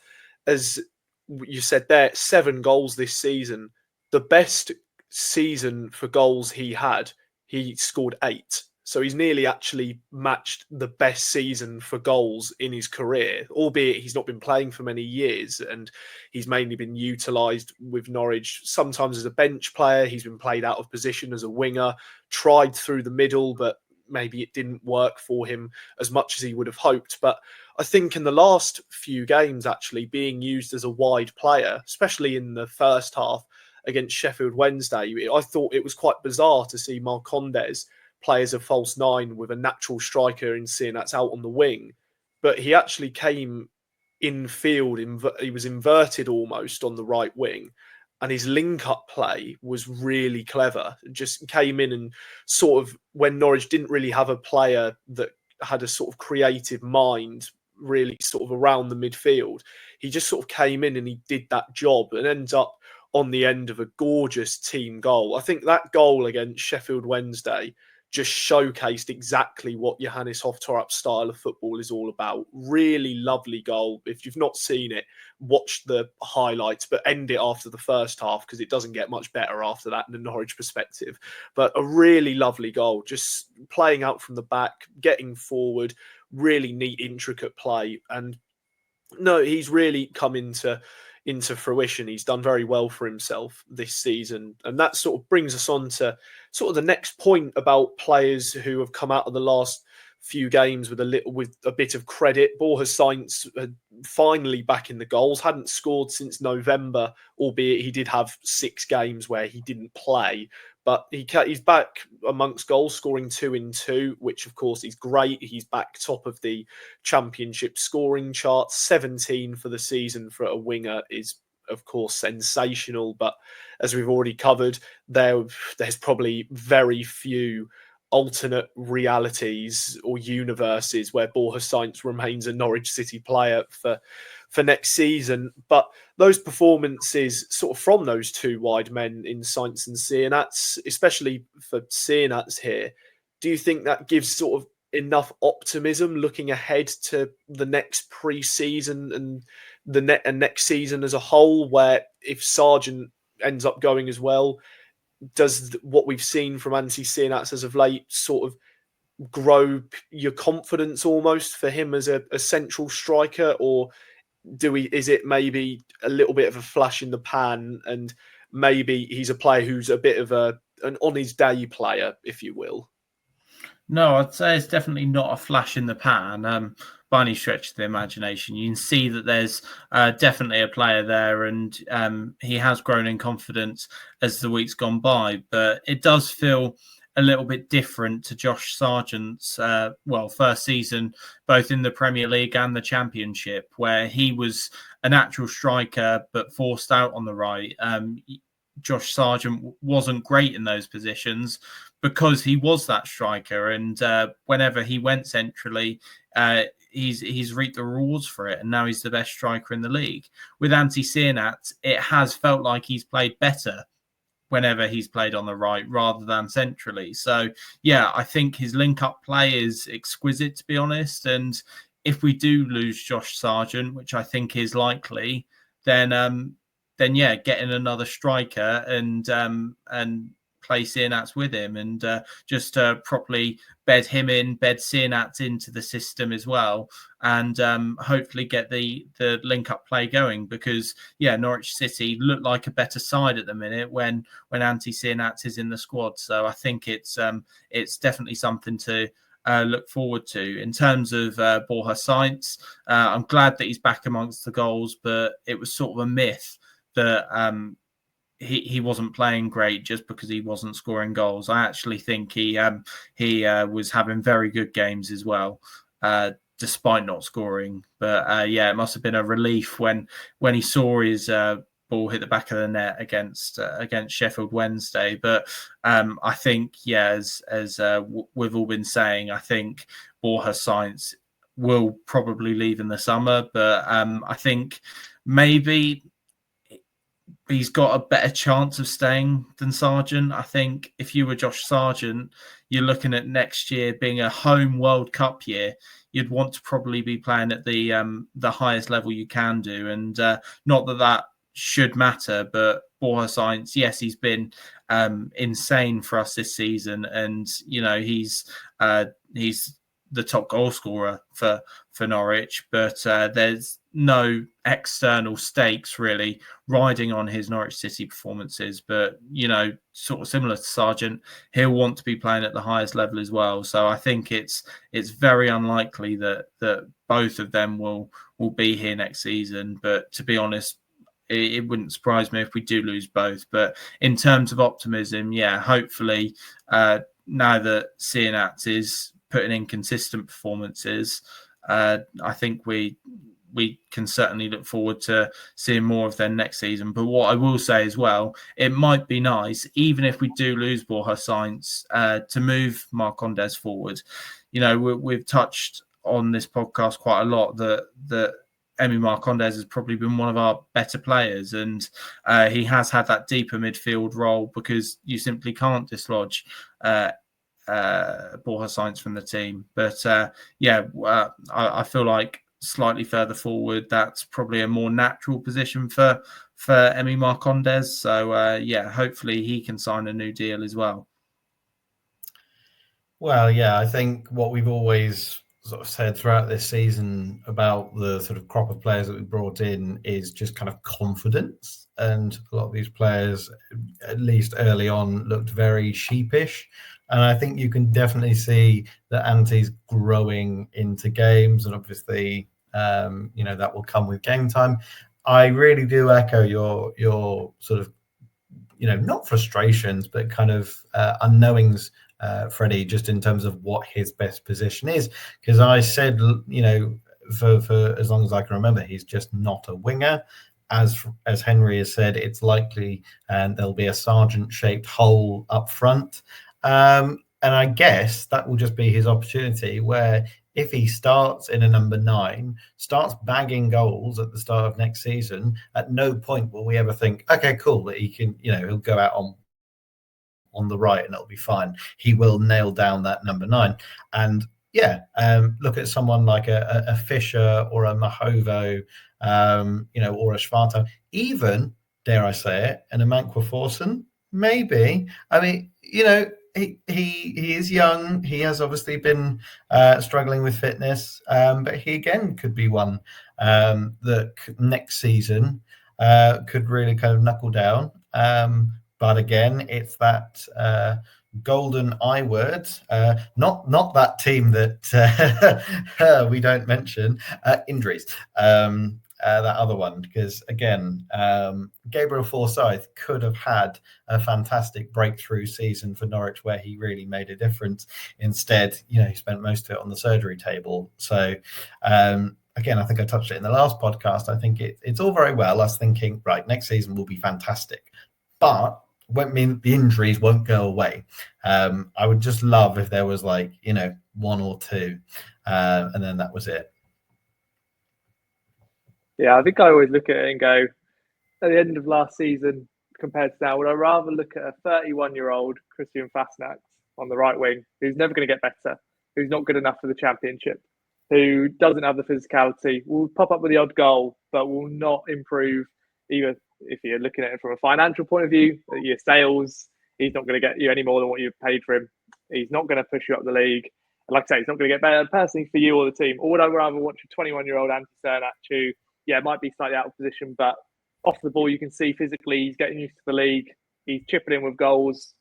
as you said there, 7 goals this season. The best season for goals he had, he scored 8. So he's nearly actually matched the best season for goals in his career, albeit he's not been playing for many years, and he's mainly been utilised with Norwich, sometimes as a bench player. He's been played out of position as a winger, tried through the middle, but maybe it didn't work for him as much as he would have hoped. But I think in the last few games, actually being used as a wide player, especially in the first half against Sheffield Wednesday, I thought it was quite bizarre to see Marcondes play as a false 9 with a natural striker in Sienats out on the wing. But he actually came in field, he was inverted almost on the right wing, and his link-up play was really clever. Just came in and sort of, when Norwich didn't really have a player that had a sort of creative mind really sort of around the midfield, he just sort of came in and he did that job and ends up on the end of a gorgeous team goal. I think that goal against Sheffield Wednesday just showcased exactly what Johannes Thorup style of football is all about. Really lovely goal. If you've not seen it, watch the highlights, but end it after the first half, because it doesn't get much better after that in a Norwich perspective. But a really lovely goal, just playing out from the back, getting forward, really neat, intricate play. And no, he's really come into fruition. He's done very well for himself this season. And that sort of brings us on to sort of the next point about players who have come out of the last few games with a bit of credit. Borja Sainz finally back in the goals, hadn't scored since November, albeit he did have 6 games where he didn't play. But he's back amongst goals, scoring 2 in 2, which of course is great. He's back top of the championship scoring chart. 17 for the season for a winger is, of course, sensational. But as we've already covered, there's probably very few alternate realities or universes where Borja Sainz remains a Norwich City player for next season. But those performances sort of from those two wide men in Sainz and Sienats, especially for Sienats here, do you think that gives sort of enough optimism looking ahead to the next pre-season and the next season as a whole, where if Sargent ends up going as well, does what we've seen from Antti Sienats as of late sort of grow your confidence almost for him as a central striker, or is it maybe a little bit of a flash in the pan, and maybe he's a player who's a bit of an on his day player, if you will? No, I'd say it's definitely not a flash in the pan by any stretch of the imagination. You can see that there's definitely a player there, and he has grown in confidence as the week's gone by. But it does feel a little bit different to Josh Sargent's first season, both in the Premier League and the Championship, where he was a natural striker but forced out on the right. Josh Sargent wasn't great in those positions because he was that striker, and whenever he went centrally, he's reaped the rewards for it, and now he's the best striker in the league. With Antti Sienats, it has felt like he's played better whenever he's played on the right rather than centrally. So, yeah, I think his link-up play is exquisite, to be honest, and if we do lose Josh Sargent, which I think is likely, then yeah, getting another striker and play Sienats with him, and just properly bed Sienats into the system as well, and hopefully get the link-up play going, because Norwich City look like a better side at the minute when Antti Sienats is in the squad. So I think it's definitely something to look forward to. In terms of Borja Sainz, I'm glad that he's back amongst the goals, but it was sort of a myth that he wasn't playing great just because he wasn't scoring goals. I actually think he was having very good games as well, despite not scoring. But it must have been a relief when he saw his ball hit the back of the net against Sheffield Wednesday. But I think, as we've all been saying, I think Borja Sainz will probably leave in the summer. But I think maybe he's got a better chance of staying than Sargent. I think if you were Josh Sargent, you're looking at next year being a home World Cup year. You'd want to probably be playing at the highest level you can do, and not that should matter. But Borja Sainz, yes, he's been insane for us this season, and he's the top goal scorer for Norwich, but there's no external stakes really riding on his Norwich City performances. But sort of similar to Sargent, he'll want to be playing at the highest level as well. So I think it's very unlikely that both of them will be here next season. But to be honest, it wouldn't surprise me if we do lose both. But in terms of optimism, hopefully now that Sienats is putting in consistent performances, I think we can certainly look forward to seeing more of them next season. But what I will say as well, it might be nice, even if we do lose Borja Sainz, to move Marcondes forward. We've touched on this podcast quite a lot that Emi Marcondes has probably been one of our better players, and he has had that deeper midfield role because you simply can't dislodge Borja Sainz from the team. But I feel like slightly further forward, that's probably a more natural position for Emi Marcondes. So hopefully he can sign a new deal as well. Well, I think what we've always sort of said throughout this season about the sort of crop of players that we brought in is just kind of confidence. And a lot of these players, at least early on, looked very sheepish. And I think you can definitely see that Anti's growing into games, and obviously, that will come with game time. I really do echo your sort of, not frustrations, but kind of unknowings, Freddie, just in terms of what his best position is. Because I said, for as long as I can remember, he's just not a winger. As Henry has said, it's likely, and there'll be a Sargent-shaped hole up front. And I guess that will just be his opportunity, where if he starts in a number 9, starts bagging goals at the start of next season, at no point will we ever think, okay, cool, that he can, he'll go out on the right and it'll be fine. He will nail down that number 9. And look at someone like a Fisher or a Mahovo, or a Schwarta, even, dare I say it, and a Mankwa Forsen, maybe. I mean, he is young. He has obviously been struggling with fitness, but he again could be one that next season could really kind of knuckle down. But again, it's that golden I word, not that team that we don't mention, injuries. That other one, because again, Gabriel Forsyth could have had a fantastic breakthrough season for Norwich where he really made a difference. Instead, he spent most of it on the surgery table. So again, I think I touched it in the last podcast. I think it's all very well us thinking, right, next season will be fantastic, but won't mean the injuries won't go away. I would just love if there was 1 or 2, and then that was it. Yeah, I think I always look at it and go, at the end of last season compared to now, would I rather look at a 31-year-old Christian Fastnax on the right wing, who's never going to get better, who's not good enough for the Championship, who doesn't have the physicality, will pop up with the odd goal, but will not improve either. If you're looking at it from a financial point of view, your sales, he's not going to get you any more than what you've paid for him. He's not going to push you up the league. Like I say, he's not going to get better personally for you or the team. Or would I rather watch a 21-year-old Antti Cernak who, might be slightly out of position, but off the ball, you can see physically he's getting used to the league. He's chipping in with goals.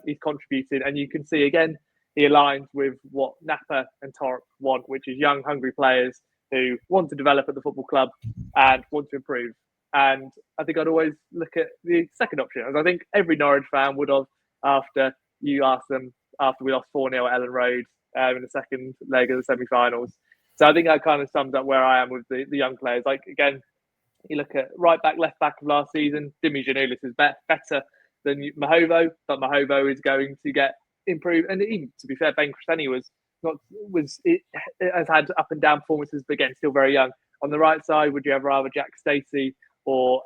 He's contributed. And you can see, again, he aligns with what Napa and Thorup want, which is young, hungry players who want to develop at the football club and want to improve. And I think I'd always look at the second option, as I think every Norwich fan would have after you asked them, after we lost 4-0 at Ellen Road in the second leg of the semi-finals. So I think that kind of sums up where I am with the young players. Like, again, you look at right back, left back of last season, Dimi Janulis is better than Mahovo, but Mahovo is going to get improved. And even, to be fair, Ben Crestani has had up and down performances, but again, still very young. On the right side, would you ever rather Jack Stacey or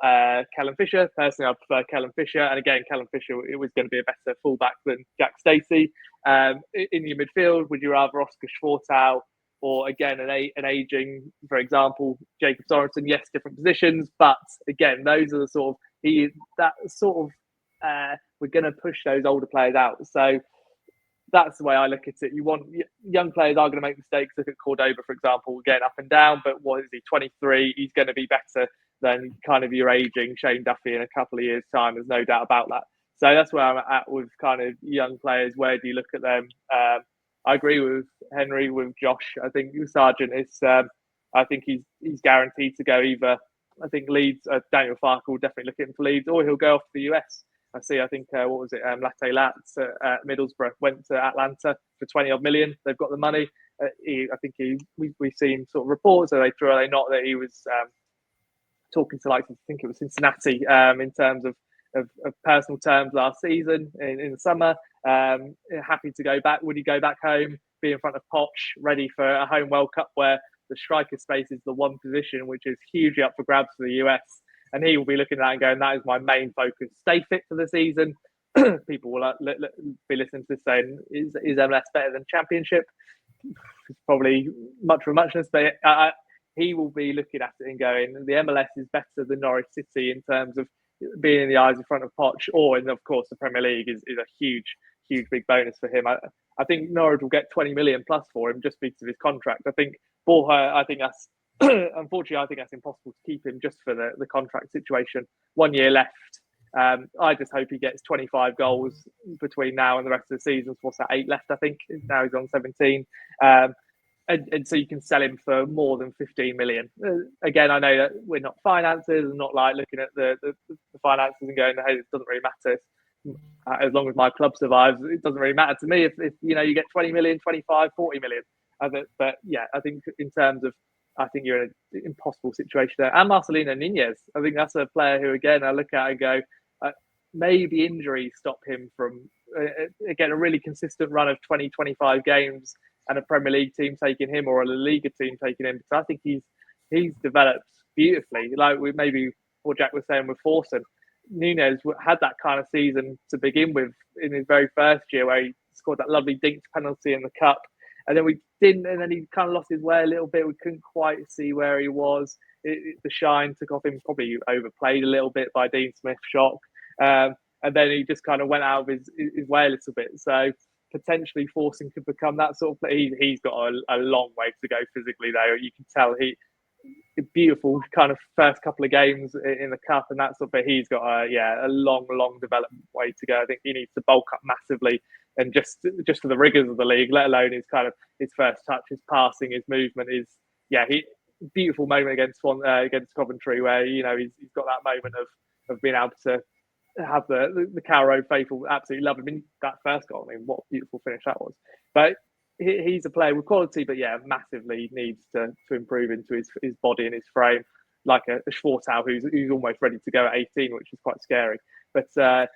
Callum Fisher? Personally, I prefer Callum Fisher. And again, Callum Fisher, it was going to be a better fullback than Jack Stacey. In your midfield, would you rather Oscar Schwartau or, again, an ageing, for example, Jacob Sorensen? Yes, different positions. But again, those are the we're going to push those older players out. So that's the way I look at it. You want young players are going to make mistakes. Look at Cordoba, for example, again, up and down. But what is he, 23? He's going to be better than kind of your aging Shane Duffy in a couple of years' time. There's no doubt about that. So that's where I'm at with kind of young players. Where do you look at them? I agree with Henry, with Josh. I think Sargent is. I think he's guaranteed to go either. I think Leeds. Daniel Farke will definitely look at him for Leeds, or he'll go off to the US. I think what was it? Latte Lats at Middlesbrough went to Atlanta for 20 odd million. They've got the money. We've seen sort of reports. Are they true? Are they not? That he was talking to I think it was Cincinnati in terms of personal terms last season in the summer. Happy to go back. Would he go back home, be in front of Poch, ready for a home World Cup where the striker space is the one position which is hugely up for grabs for the US? And he will be looking at that and going, that is my main focus. Stay fit for the season. People will be listening to this saying, is MLS better than Championship? It's probably much for muchness, but he will be looking at it and going, the MLS is better than Norwich City in terms of being in the eyes in front of Poch, and of course the Premier League is a huge big bonus for him. I think Norwich will get 20 million plus for him just because of his contract. I think that's unfortunately, I think that's impossible to keep him just for the contract situation. 1 year left. I just hope he gets 25 goals between now and the rest of the season. What's that, 8 left, I think? Now he's on 17. And so you can sell him for more than 15 million. Again, I know that we're not financiers and not like looking at the finances and going, hey, it doesn't really matter. As long as my club survives, it doesn't really matter to me if you get 20 million, 25, 40 million. But yeah, I think in terms of, I think you're in an impossible situation there. And Marcelino Nunez, I think that's a player who, again, I look at and go, maybe injuries stop him from again, a really consistent run of 20, 25 games and a Premier League team taking him or a La Liga team taking him. So I think he's developed beautifully. Like maybe what Jack was saying with Forson, Nunes had that kind of season to begin with in his very first year where he scored that lovely dinked penalty in the cup. And then we didn't, and then he kind of lost his way a little bit. We couldn't quite see where he was. The shine took off him, probably overplayed a little bit by Dean Smith's shock. And then he just kind of went out of his way a little bit. So potentially Forson could become that sort of player. He's got a long way to go physically, though. You can tell beautiful kind of first couple of games in the cup and that sort of, but he's got a long development way to go. I think he needs to bulk up massively and just for the rigors of the league, let alone his kind of his first touch, his passing, his movement is beautiful moment against Coventry where he's got that moment of being able to have the Carrow faithful absolutely love him. I mean, that first goal, what a beautiful finish that was. But he's a player with quality, but massively needs to improve into his body and his frame, like a Schwartau who's almost ready to go at 18, which is quite scary. But I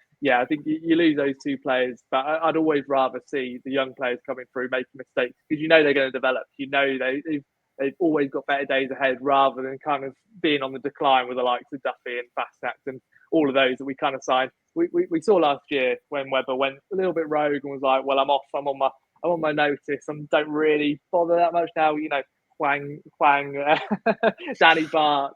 think you lose those two players, but I'd always rather see the young players coming through making mistakes because they're going to develop. They've always got better days ahead rather than kind of being on the decline with the likes of Duffy and Fastnax and all of those that we kind of signed. We saw last year when Webber went a little bit rogue and was like, well, I'm off. I'm on my notice. I don't really bother that much now. Huang, Danny Bart,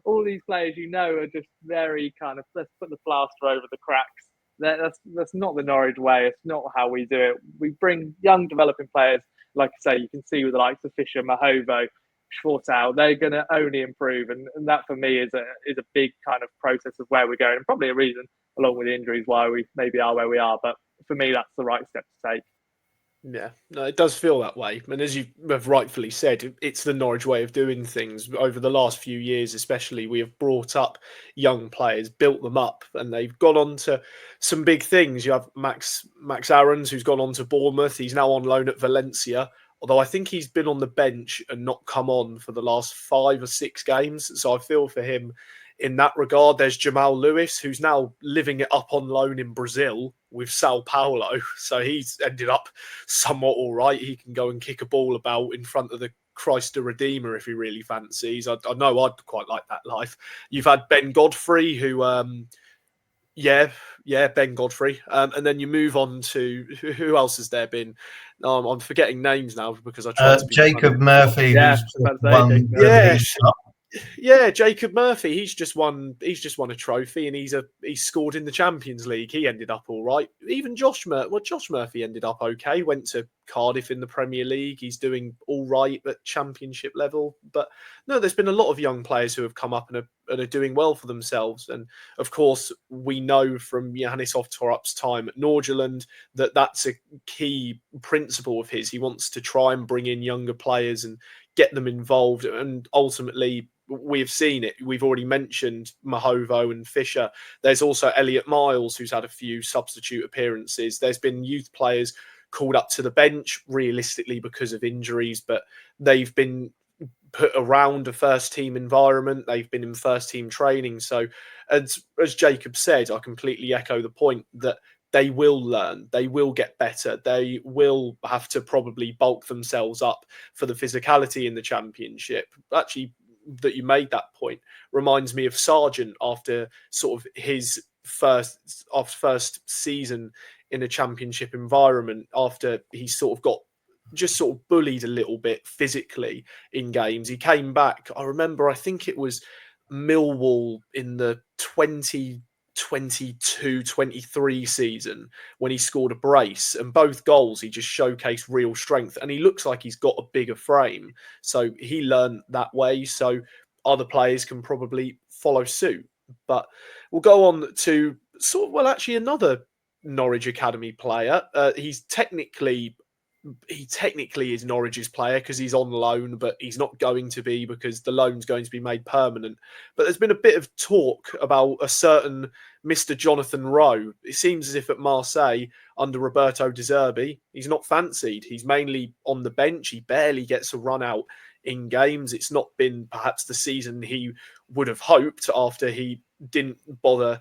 all these players are just very kind of, let's put the plaster over the cracks. That's not the Norwich way. It's not how we do it. We bring young developing players, like I say, you can see with the likes of Fisher, Mahovo, Schwartau, they're going to only improve, and that for me is a big kind of process of where we're going, and probably a reason, along with the injuries, why we maybe are where we are. But for me, that's the right step to take. Yeah, no, it does feel that way. And as you have rightfully said, it's the Norwich way of doing things. Over the last few years, especially, we have brought up young players, built them up, and they've gone on to some big things. You have Max Aarons, who's gone on to Bournemouth. He's now on loan at Valencia, although I think he's been on the bench and not come on for the last 5 or 6 games. So I feel for him in that regard. There's Jamal Lewis, who's now living it up on loan in Brazil with Sao Paulo. So he's ended up somewhat all right. He can go and kick a ball about in front of the Christ the Redeemer if he really fancies. I know I'd quite like that life. You've had Ben Godfrey, who... Ben Godfrey. And then you move on to... Who else has there been? I'm forgetting names now because I tried to be... Jacob Murphy, who's won... Yeah, Jacob Murphy. He's just won a trophy, and he's scored in the Champions League. He ended up all right. Even Josh Murphy ended up okay. Went to Cardiff in the Premier League. He's doing all right at Championship level. But no, there's been a lot of young players who have come up and are doing well for themselves. And of course, we know from Johannes Torup's time at Norgeland that that's a key principle of his. He wants to try and bring in younger players and get them involved, and ultimately we've seen it. We've already mentioned Mahovo and Fisher. There's also Elliot Miles, who's had a few substitute appearances. There's been youth players called up to the bench, realistically because of injuries, but they've been put around a first team environment. They've been in first team training. So as Jacob said, I completely echo the point that they will learn, they will get better, they will have to probably bulk themselves up for the physicality in the Championship. Actually, that you made that point reminds me of Sargent after sort of his first season in a Championship environment, after he sort of got just sort of bullied a little bit physically in games. He came back. I remember, I think it was Millwall in the 2022-23 season when he scored a brace, and both goals he just showcased real strength, and he looks like he's got a bigger frame, so he learned that way. So other players can probably follow suit. But we'll go on to another Norwich Academy player. He technically is Norwich's player because he's on loan, but he's not going to be because the loan's going to be made permanent. But there's been a bit of talk about a certain Mr. Jonathan Rowe. It seems as if at Marseille, under Roberto De Zerbi, he's not fancied. He's mainly on the bench. He barely gets a run out in games. It's not been perhaps the season he would have hoped after he didn't bother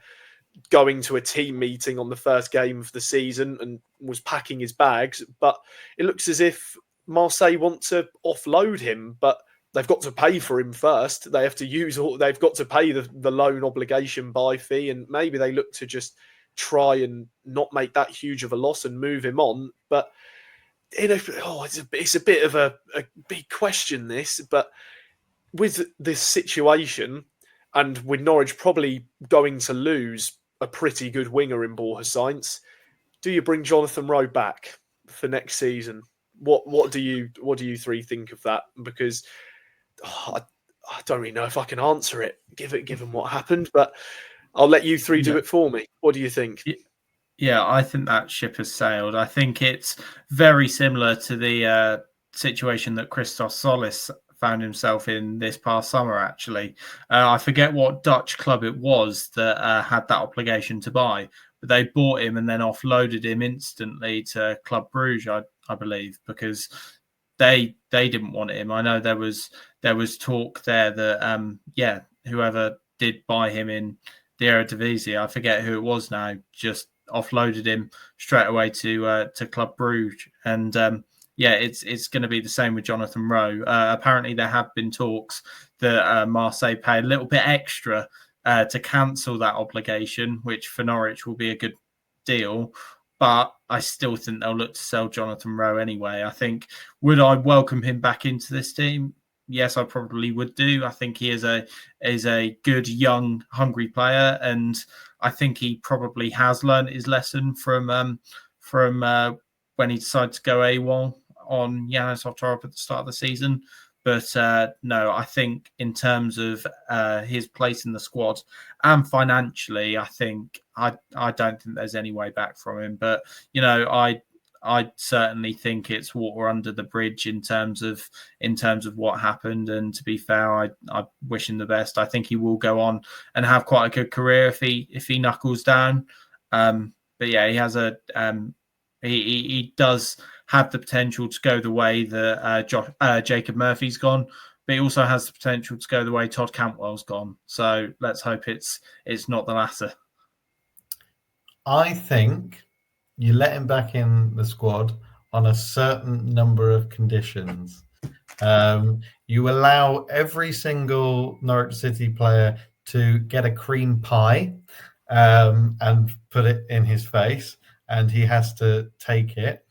going to a team meeting on the first game of the season and was packing his bags. But it looks as if Marseille want to offload him, but they've got to pay for him first. They have to they've got to pay the loan obligation buy fee, and maybe they look to just try and not make that huge of a loss and move him on. But it's a bit of a big question, this, but with this situation, and with Norwich probably going to lose a pretty good winger in Borja Sainz, do you bring Jonathan Rowe back for next season? What do you three think of that? Because I don't really know if I can answer it, given what happened, but I'll let you three do it for me. What do you think? Yeah, I think that ship has sailed. I think it's very similar to the situation that Christos Solis found himself in this past summer, actually. I forget what Dutch club it was that had that obligation to buy, but they bought him and then offloaded him instantly to Club Brugge, I believe, because they didn't want him. I know there was talk there that whoever did buy him in the Eredivisie, I forget who it was now, just offloaded him straight away to Club Brugge, and it's going to be the same with Jonathan Rowe. Apparently, there have been talks that Marseille pay a little bit extra to cancel that obligation, which for Norwich will be a good deal. But I still think they'll look to sell Jonathan Rowe anyway. I think, would I welcome him back into this team? Yes, I probably would do. I think he is a good, young, hungry player, and I think he probably has learned his lesson from when he decided to go AWOL on Yanis Thorup at the start of the season. But no, I think in terms of his place in the squad and financially, I think I don't think there's any way back from him. But I certainly think it's water under the bridge in terms of what happened. And to be fair, I wish him the best. I think he will go on and have quite a good career if he knuckles down. But yeah, he has he does have the potential to go the way that Jacob Murphy's gone, but he also has the potential to go the way Todd Cantwell's gone. So let's hope it's not the latter. I think you let him back in the squad on a certain number of conditions. You allow every single Norwich City player to get a cream pie and put it in his face, and he has to take it.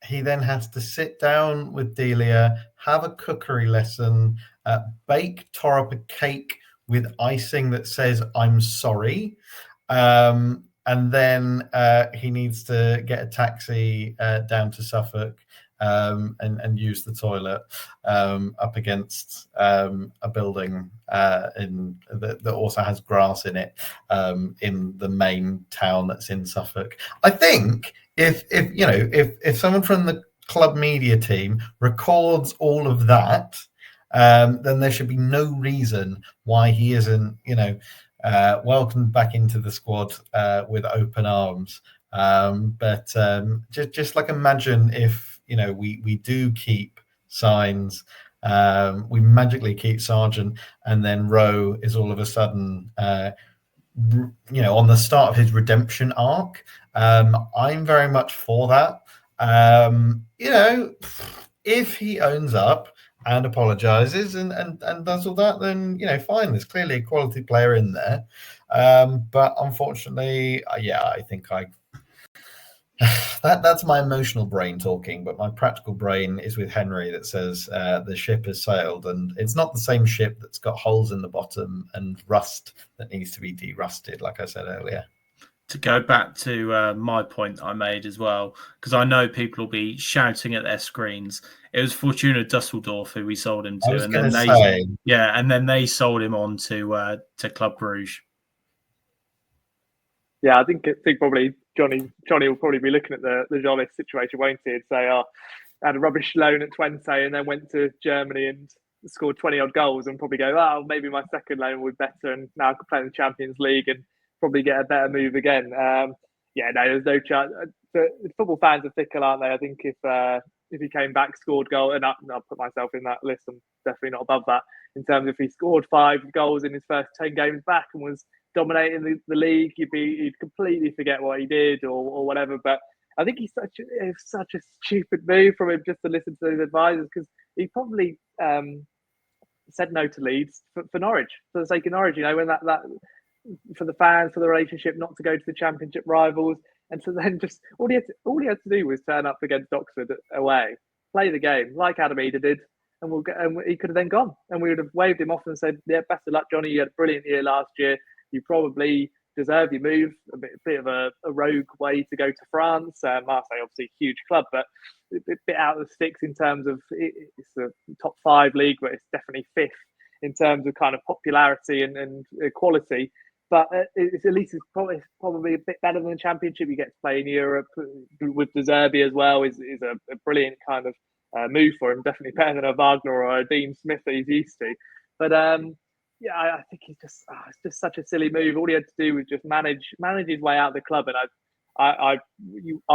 He then has to sit down with Delia, have a cookery lesson, bake Thorup a cake with icing that says "I'm sorry." And then he needs to get a taxi down to Suffolk and use the toilet up against a building that also has grass in it in the main town that's in Suffolk. I think if someone from the club media team records all of that, then there should be no reason why he isn't, welcomed back into the squad with open arms. But just like imagine if we do keep Signs, we magically keep Sargent, and then Rowe is all of a sudden on the start of his redemption arc. I'm very much for that. If he owns up and apologizes and does all that, then fine. There's clearly a quality player in there, but unfortunately, I think that's my emotional brain talking. But my practical brain is with Henry that says the ship has sailed, and it's not the same ship that's got holes in the bottom and rust that needs to be derusted, like I said earlier. To go back to my point I made as well, because I know people will be shouting at their screens. It was Fortuna Dusseldorf who we sold him to, and then they sold him on to Club Brugge. Yeah, I think probably Johnny will probably be looking at the Jolis situation, won't he? And say, I had a rubbish loan at Twente and then went to Germany and scored 20 odd goals, and probably go, maybe my second loan was better, and now I could play in the Champions League and probably get a better move again. There's no chance. The football fans are fickle, aren't they? I think if he came back, scored goal, and I'll put myself in that list, I'm definitely not above that. In terms of if he scored 5 goals in his first 10 games back and was dominating the league, you'd completely forget what he did or whatever. But I think it's such a stupid move from him just to listen to his advisors, because he probably said no to Leeds for Norwich, for the sake of Norwich. When that for the fans, for the relationship, not to go to the Championship rivals, and so then just all he had to do was turn up against Oxford away, play the game like Adam Eder did, and he could have then gone, and we would have waved him off and said, "Yeah, best of luck, Johnny. You had a brilliant year last year. You probably deserve your move." A bit of a rogue way to go to France. Marseille, obviously, a huge club, but a bit out of the sticks in terms of it's a top 5 league, but it's definitely 5th in terms of kind of popularity and quality. But it's at least probably a bit better than the Championship. You get to play in Europe with De Zerbi as well. Is a brilliant kind of move for him. Definitely better than a Wagner or a Dean Smith that he's used to. But yeah, I think it's just such a silly move. All he had to do was just manage his way out of the club, and I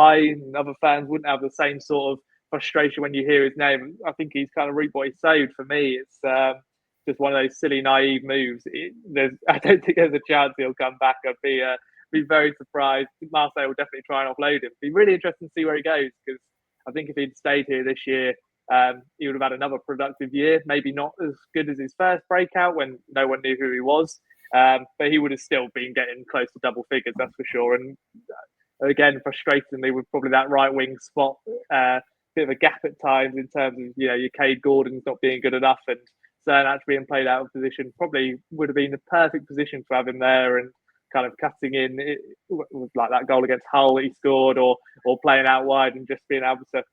and other fans wouldn't have the same sort of frustration when you hear his name. I think he's kind of reaped what he sowed. For me, it's just one of those silly, naive moves. I don't think there's a chance he'll come back. I'd be very surprised. Marseille will definitely try and offload him. It'd be really interesting to see where he goes, because I think if he'd stayed here this year, he would have had another productive year. Maybe not as good as his first breakout when no one knew who he was, but he would have still been getting close to double figures, that's for sure. And again, frustratingly, with probably that right wing spot, bit of a gap at times in terms of your Cade Gordon's not being good enough, and Cernak being played out of position. Probably would have been the perfect position to have him there and kind of cutting in like that goal against Hull that he scored, or playing out wide and just being able to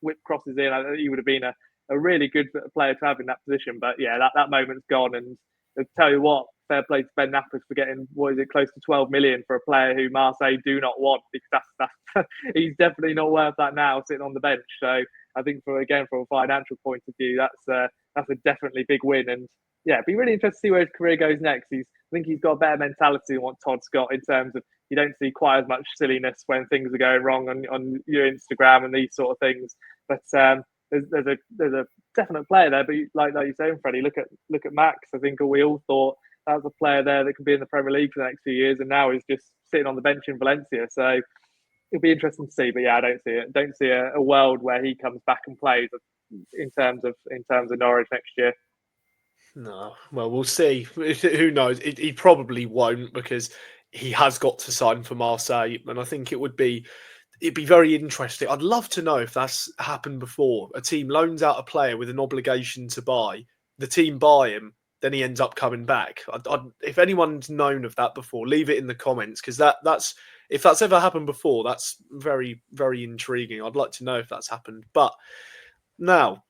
whip crosses in. I think he would have been a really good player to have in that position. But yeah, that moment's gone. And I'll tell you what, fair play to Ben Nappers for getting, close to 12 million for a player who Marseille do not want, because that's he's definitely not worth that now sitting on the bench. So I think from a financial point of view, that's a definitely big win. And yeah, it'd be really interesting to see where his career goes next. I think he's got a better mentality than what Todd's got, in terms of you don't see quite as much silliness when things are going wrong on your Instagram and these sort of things. But there's a definite player there. But like you're saying, Freddie, look at Max. I think we all thought that was a player there that could be in the Premier League for the next few years, and now he's just sitting on the bench in Valencia. So it'll be interesting to see. But yeah, I don't see it. Don't see a world where he comes back and plays in terms of Norwich next year. No, well, we'll see. Who knows? He probably won't, because he has got to sign for Marseille, and I think it'd be very interesting. I'd love to know if that's happened before. A team loans out a player with an obligation to buy, the team buy him, then he ends up coming back. If anyone's known of that before, leave it in the comments, because that's if that's ever happened before, that's very, very intriguing. I'd like to know if that's happened. But now,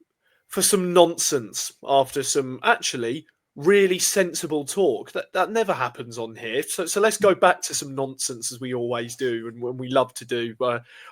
for some nonsense, after some actually really sensible talk that never happens on here. So let's go back to some nonsense, as we always do, and when we love to do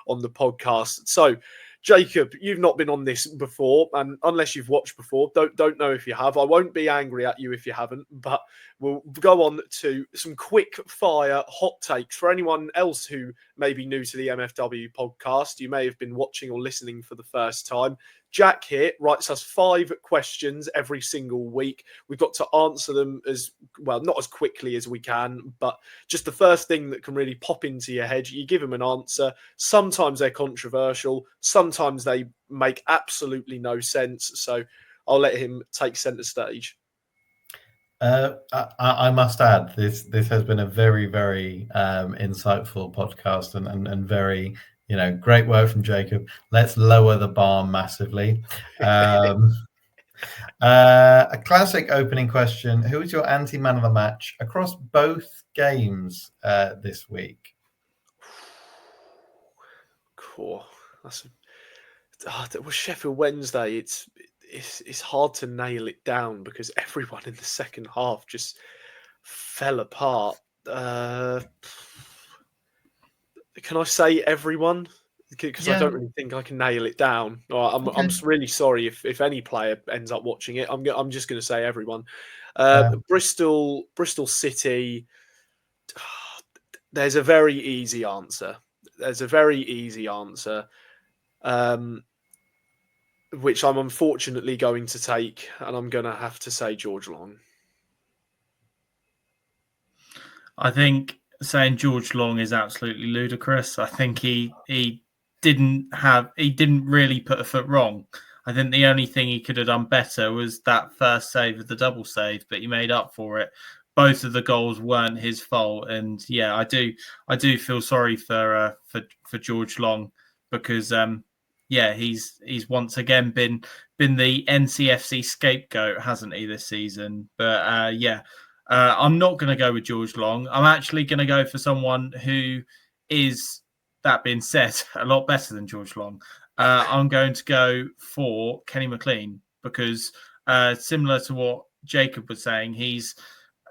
on the podcast. So, Jacob, you've not been on this before, and unless you've watched before, don't know if you have. I won't be angry at you if you haven't, but we'll go on to some quick fire hot takes for anyone else who may be new to the MFW podcast. You may have been watching or listening for the first time. Jack here writes us 5 questions every single week. We've got to answer them as well, not as quickly as we can, but just the first thing that can really pop into your head. You give them an answer. Sometimes they're controversial. Sometimes they make absolutely no sense. So I'll let him take centre stage. I must add, this has been a very, very insightful podcast and very, great work from Jacob. Let's lower the bar massively. A classic opening question: who is your anti-man of the match across both games this week? Cool. That was Sheffield Wednesday. It's hard to nail it down, because everyone in the second half just fell apart. Can I say everyone? Because I don't really think I can nail it down. I'm really sorry if any player ends up watching it. I'm just going to say everyone. Bristol City. There's a very easy answer. Which I'm unfortunately going to take, and I'm going to have to say George Long. I think saying George Long is absolutely ludicrous. I think he didn't really put a foot wrong. I think the only thing he could have done better was that first save of the double save, but he made up for it. Both of the goals weren't his fault, and yeah, I do feel sorry for George Long, because he's once again been the NCFC scapegoat, hasn't he, this season? But I'm not going to go with George Long. I'm actually going to go for someone who is, that being said, a lot better than George Long. I'm going to go for Kenny McLean, because similar to what Jacob was saying, he's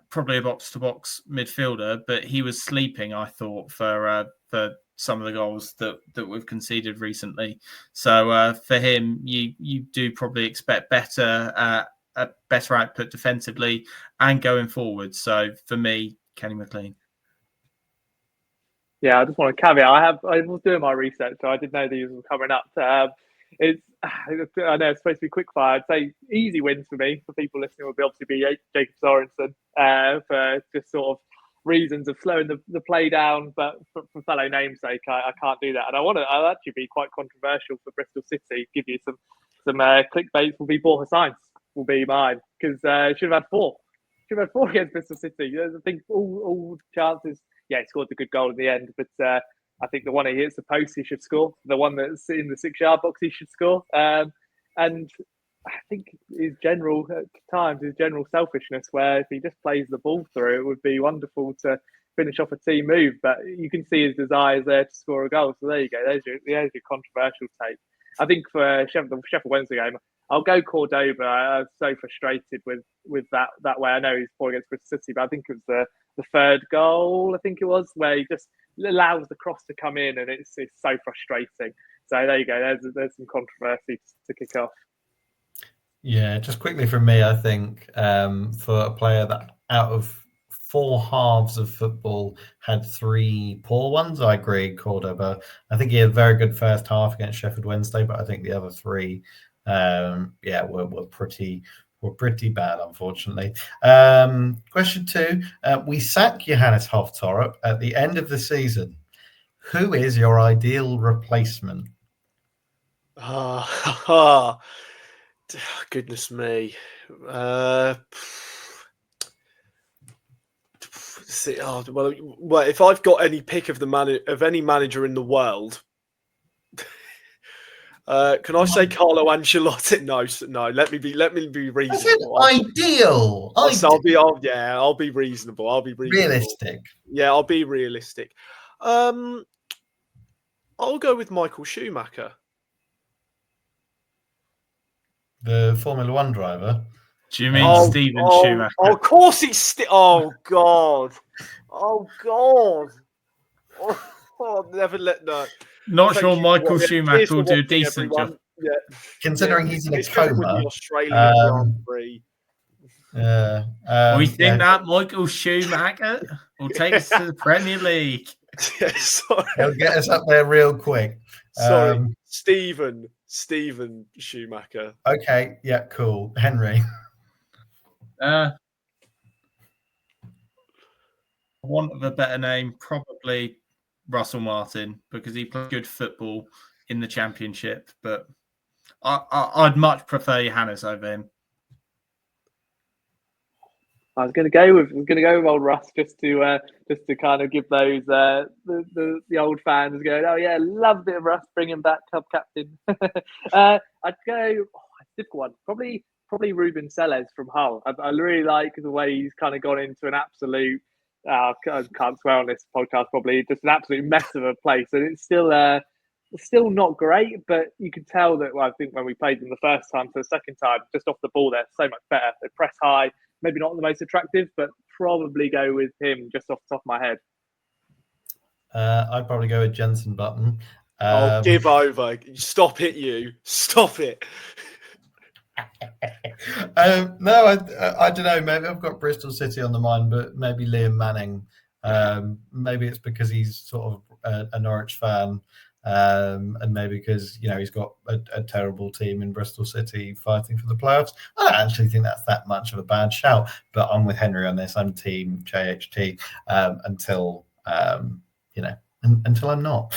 probably a box-to-box midfielder, but he was sleeping, I thought, for some of the goals that we've conceded recently. So for him, you do probably expect better output defensively and going forward. So for me, Kenny McLean. Yeah, I just want to caveat. I was doing my research, so I did know these were coming up. I know it's supposed to be quick fire. I'd say easy wins for me. For people listening, would obviously be Jacob Sorensen for just sort of reasons of slowing the play down. But for fellow namesake, I can't do that. And I'll actually be quite controversial for Bristol City. Give you some clickbait. Will be Borja Sainz will be mine, because should have had 4. Should have had 4 against Bristol City. I think all chances. Yeah, he scored a good goal in the end, but I think the one he hits the post, he should score. The one that's in the 6-yard box, he should score. And I think his general selfishness, where if he just plays the ball through, it would be wonderful to finish off a team move. But you can see his desires there to score a goal. So there you go. There's your controversial take. I think for the Sheffield Wednesday game, I'll go Cordoba. I was so frustrated with that way. I know he's poor against Bristol City, but I think it was the third goal, I think it was, where he just allows the cross to come in, and it's so frustrating. So there you go. There's some controversy to kick off. Yeah, just quickly from me, I think for a player that out of 4 halves of football had 3 poor ones, I agree, Cordoba. I think he had a very good first half against Sheffield Wednesday, but I think the other 3 were pretty bad, unfortunately. Question 2. We sack Johannes Thorup at the end of the season. Who is your ideal replacement? Goodness me. Well, if I've got any pick of any manager in the world, can I say Carlo Ancelotti? No. Let me be reasonable. Ideal. I'll be reasonable. I'll be realistic. Yeah, I'll be realistic. I'll go with Michael Schumacher. The Formula 1 driver. Do you mean Steven Schumacher? Of course it's oh God. Never let no. Not sure Michael Schumacher will do a decent job. Yeah. Considering he's in a coma. With the Australian Grand Prix. We think that Michael Schumacher will take us to the Premier League. Yeah, sorry. He'll get us up there real quick. Sorry, Steven Schumacher. Okay, yeah, cool. Henry. Want of a better name, probably Russell Martin, because he played good football in the Championship. But I'd much prefer Johannes over him. I was going to go with old Russ just to kind of give those the old fans going, oh yeah, love a bit of Russ, bring him back, club captain. I'd go difficult one, probably Ruben Selles from Hull. I really like the way he's kind of gone into an absolute. I can't swear on this podcast. Probably just an absolute mess of a place, and it's still not great. But you can tell that. Well, I think when we played them the first time to the second time, just off the ball, they're so much better. They press high. Maybe not the most attractive, but probably go with him just off the top of my head. I'd probably go with Jensen Button. Give over. Stop it, you. Stop it. No, I don't know. Maybe I've got Bristol City on the mind, but maybe Liam Manning. Maybe it's because he's sort of a Norwich fan. And maybe because he's got a terrible team in Bristol City fighting for the playoffs. I don't actually think that's that much of a bad shout, but I'm with Henry on this. I'm team JHT until until I'm not.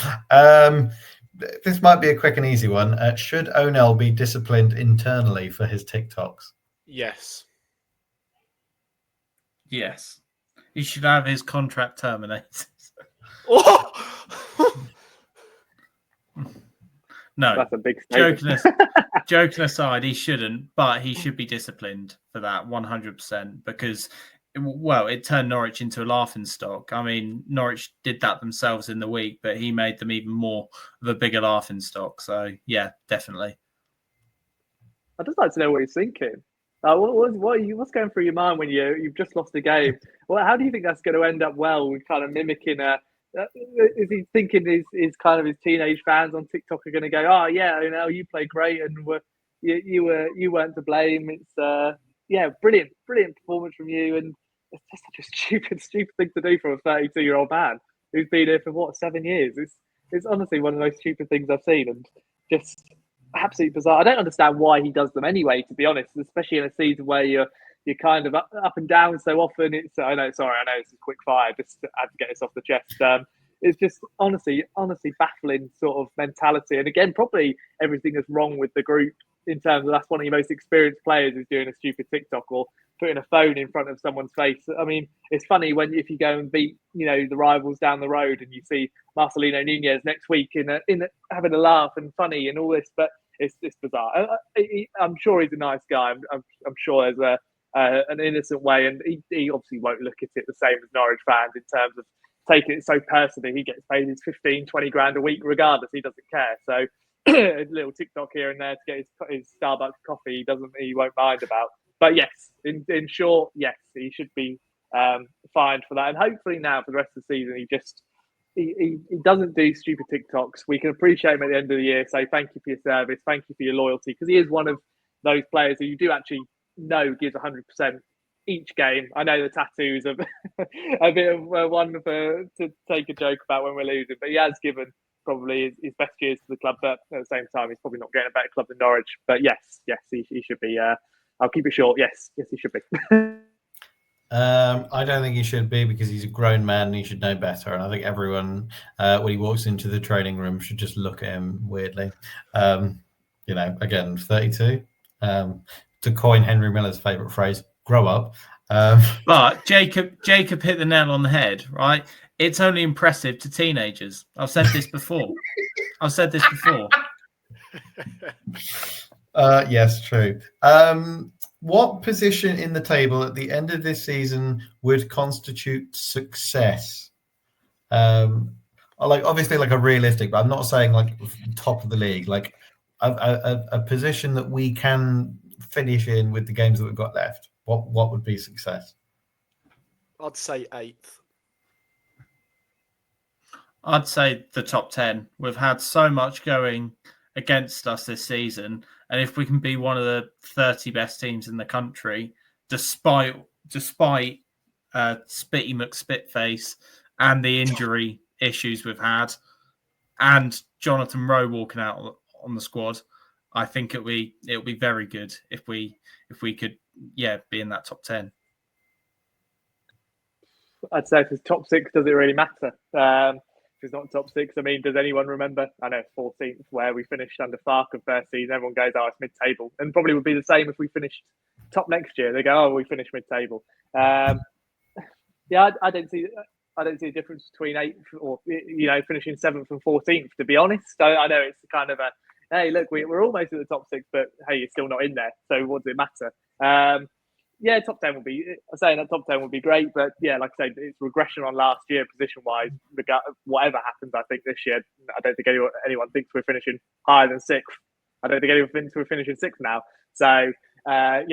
This might be a quick and easy one. Should Onel be disciplined internally for his TikToks? Yes. Yes. He should have his contract terminated. No. That's a big statement. Joking aside, he shouldn't, but he should be disciplined for that 100% because, well, it turned Norwich into a laughingstock. I mean, Norwich did that themselves in the week, but he made them even more of a bigger laughingstock. So, yeah, definitely. I'd just like to know what he's thinking. What's going through your mind when you've just lost a game? Well, how do you think that's going to end up? Well, with kind of mimicking is he thinking his kind of his teenage fans on TikTok are going to go, oh yeah, you played great and you weren't to blame. It's brilliant performance from you, and it's just such a stupid thing to do from a 32-year-old man who's been here for 7 years. It's honestly one of the most stupid things I've seen, and just absolutely bizarre. I don't understand why he does them anyway, to be honest, especially in a season where you're kind of up and down so often. I know this is quick fire, just to get this off the chest. It's just honestly baffling sort of mentality. And again, probably everything that's wrong with the group in terms of that's one of your most experienced players is doing a stupid TikTok or putting a phone in front of someone's face. I mean, it's funny if you go and beat the rivals down the road and you see Marcelino Nunez next week in having a laugh and funny and all this, but it's bizarre. I'm sure he's a nice guy. I'm sure there's an innocent way, and he obviously won't look at it the same as Norwich fans in terms of taking it so personally. He gets paid his 15-20 grand a week regardless. He doesn't care. So a little TikTok here and there to get his Starbucks coffee he won't mind about. But yes, in short, yes, he should be fined for that. And hopefully now for the rest of the season, he doesn't do stupid TikToks. We can appreciate him at the end of the year, say thank you for your service, thank you for your loyalty, because he is one of those players who you do actually know gives 100% each game. I know the tattoos are a bit of one to take a joke about when we're losing, but he has given probably his best years to the club, but at the same time, he's probably not getting a better club than Norwich. But yes, he should be. I'll keep it short. Yes, he should be. I don't think he should be because he's a grown man and he should know better. And I think everyone, when he walks into the training room, should just look at him weirdly. Again, 32. To coin Henry Miller's favourite phrase, grow up. But Jacob hit the nail on the head, right? It's only impressive to teenagers. I've said this before. Yes, true. What position in the table at the end of this season would constitute success? Obviously like a realistic, but I'm not saying like top of the league, like a position that we can finish in with the games that we've got left. What would be success? I'd say 8th. I'd say the top 10. We've had so much going against us this season, and if we can be one of the 30 best teams in the country, despite Spitty McSpitface and the injury issues we've had, and Jonathan Rowe walking out on the squad, I think it'll be very good if we could be in that top 10. I'd say if it's top 6, does it really matter? If it's not top 6, I mean, does anyone remember? I know 14th where we finished under Farke first season. Everyone goes, "Oh, it's mid-table," and probably would be the same if we finished top next year. They go, "Oh, we finished mid-table." I don't see a difference between 8th or finishing 7th and 14th. To be honest, I know it's kind of a hey, look, we're almost at the top 6, but hey, you're still not in there. So what does it matter? Top 10 would be. I'm saying that top 10 would be great, but like I said, it's regression on last year position-wise. Whatever happens, I think this year, I don't think anyone thinks we're finishing higher than 6th. I don't think anyone thinks we're finishing 6th now. So I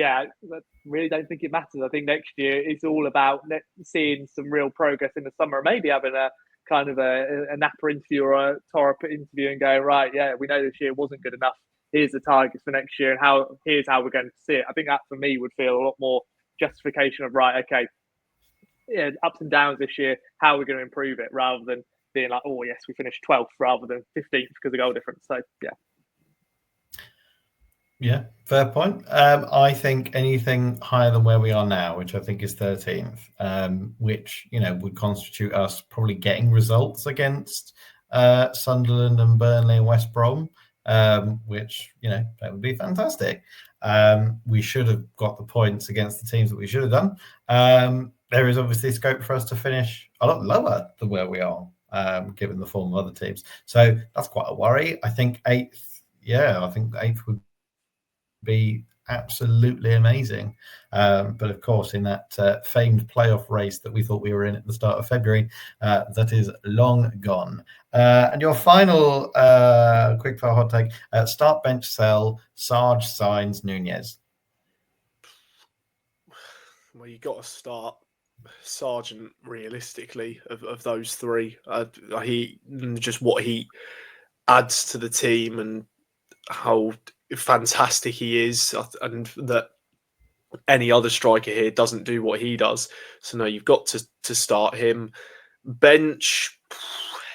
really don't think it matters. I think next year it's all about seeing some real progress in the summer. Maybe having a kind of a Napa interview or a Thorup interview and going, right, we know this year wasn't good enough. Here's the targets for next year, and here's how we're going to see it. I think that for me would feel a lot more justification of ups and downs this year. How we're going to improve it, rather than being like, oh yes, we finished 12th rather than 15th because of goal difference. So yeah. Yeah, fair point. I think anything higher than where we are now, which I think is 13th, which, would constitute us probably getting results against Sunderland and Burnley and West Brom, which, that would be fantastic. We should have got the points against the teams that we should have done. There is obviously scope for us to finish a lot lower than where we are, given the form of other teams. So that's quite a worry. I think 8th, would be absolutely amazing. But of course, in that famed playoff race that we thought we were in at the start of February, that is long gone. And your final quickfire hot take: start, bench, sell, Sarge, signs, Nunez. Well, you got to start Sargent realistically of those three. What he adds to the team and how fantastic he is, and that any other striker here doesn't do what he does. So no, you've got to start him. Bench.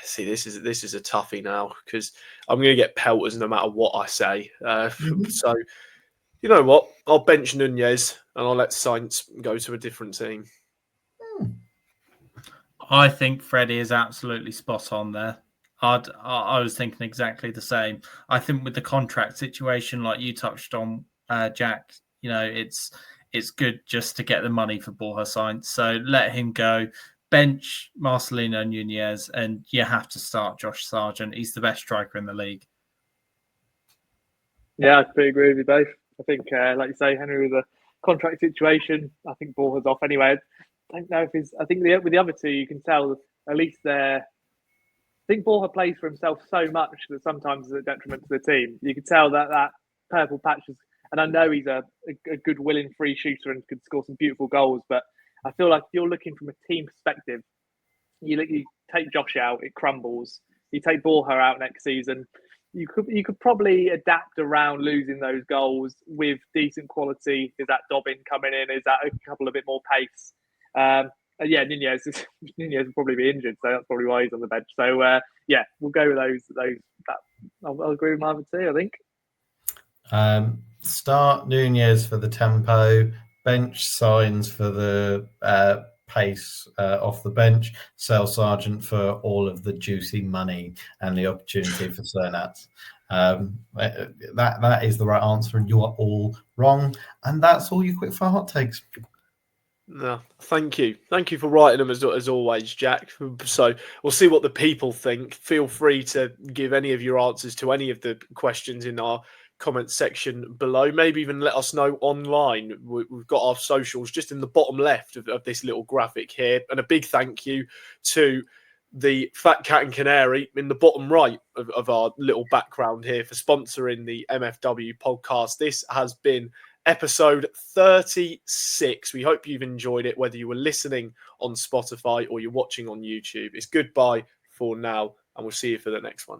See, this is a toughie now because I'm going to get pelters no matter what I say. So you know what? I'll bench Nunez and I'll let Sainz go to a different team. I think Freddie is absolutely spot on there. I was thinking exactly the same. I think with the contract situation, like you touched on, Jack, it's good just to get the money for Borja Sainz. So let him go. Bench Marcelino Nunez, and you have to start Josh Sargent. He's the best striker in the league. Yeah, I completely agree with you both. I think, like you say, Henry, with the contract situation, I think Borja's off anyway. I don't know if he's. I think with the other two, you can tell at least they're. I think Borja plays for himself so much that sometimes it's a detriment to the team. You can tell that purple patch is, and I know he's a good, willing free shooter and could score some beautiful goals. But I feel like if you're looking from a team perspective, you take Josh out, it crumbles. You take Borja out next season, you could probably adapt around losing those goals with decent quality. Is that Dobbin coming in? Is that a couple of bit more pace? Nunez will probably be injured, so that's probably why he's on the bench. So we'll go with those. I'll agree with my other two, I think. Start Nunez for the tempo, bench signs for the pace off the bench, sell Sargent for all of the juicy money and the opportunity for Cernat. That is the right answer, and you are all wrong. And that's all your quickfire hot takes. No, thank you for writing them as always, Jack. So we'll see what the people think. Feel free to give any of your answers to any of the questions in our comment section below. Maybe even let us know online. We've got our socials just in the bottom left of this little graphic here. And a big thank you to the Fat Cat and Canary in the bottom right of our little background here for sponsoring the MFW podcast. This has been episode 36. We hope you've enjoyed it, whether you were listening on Spotify or you're watching on YouTube. It's goodbye for now, and we'll see you for the next one.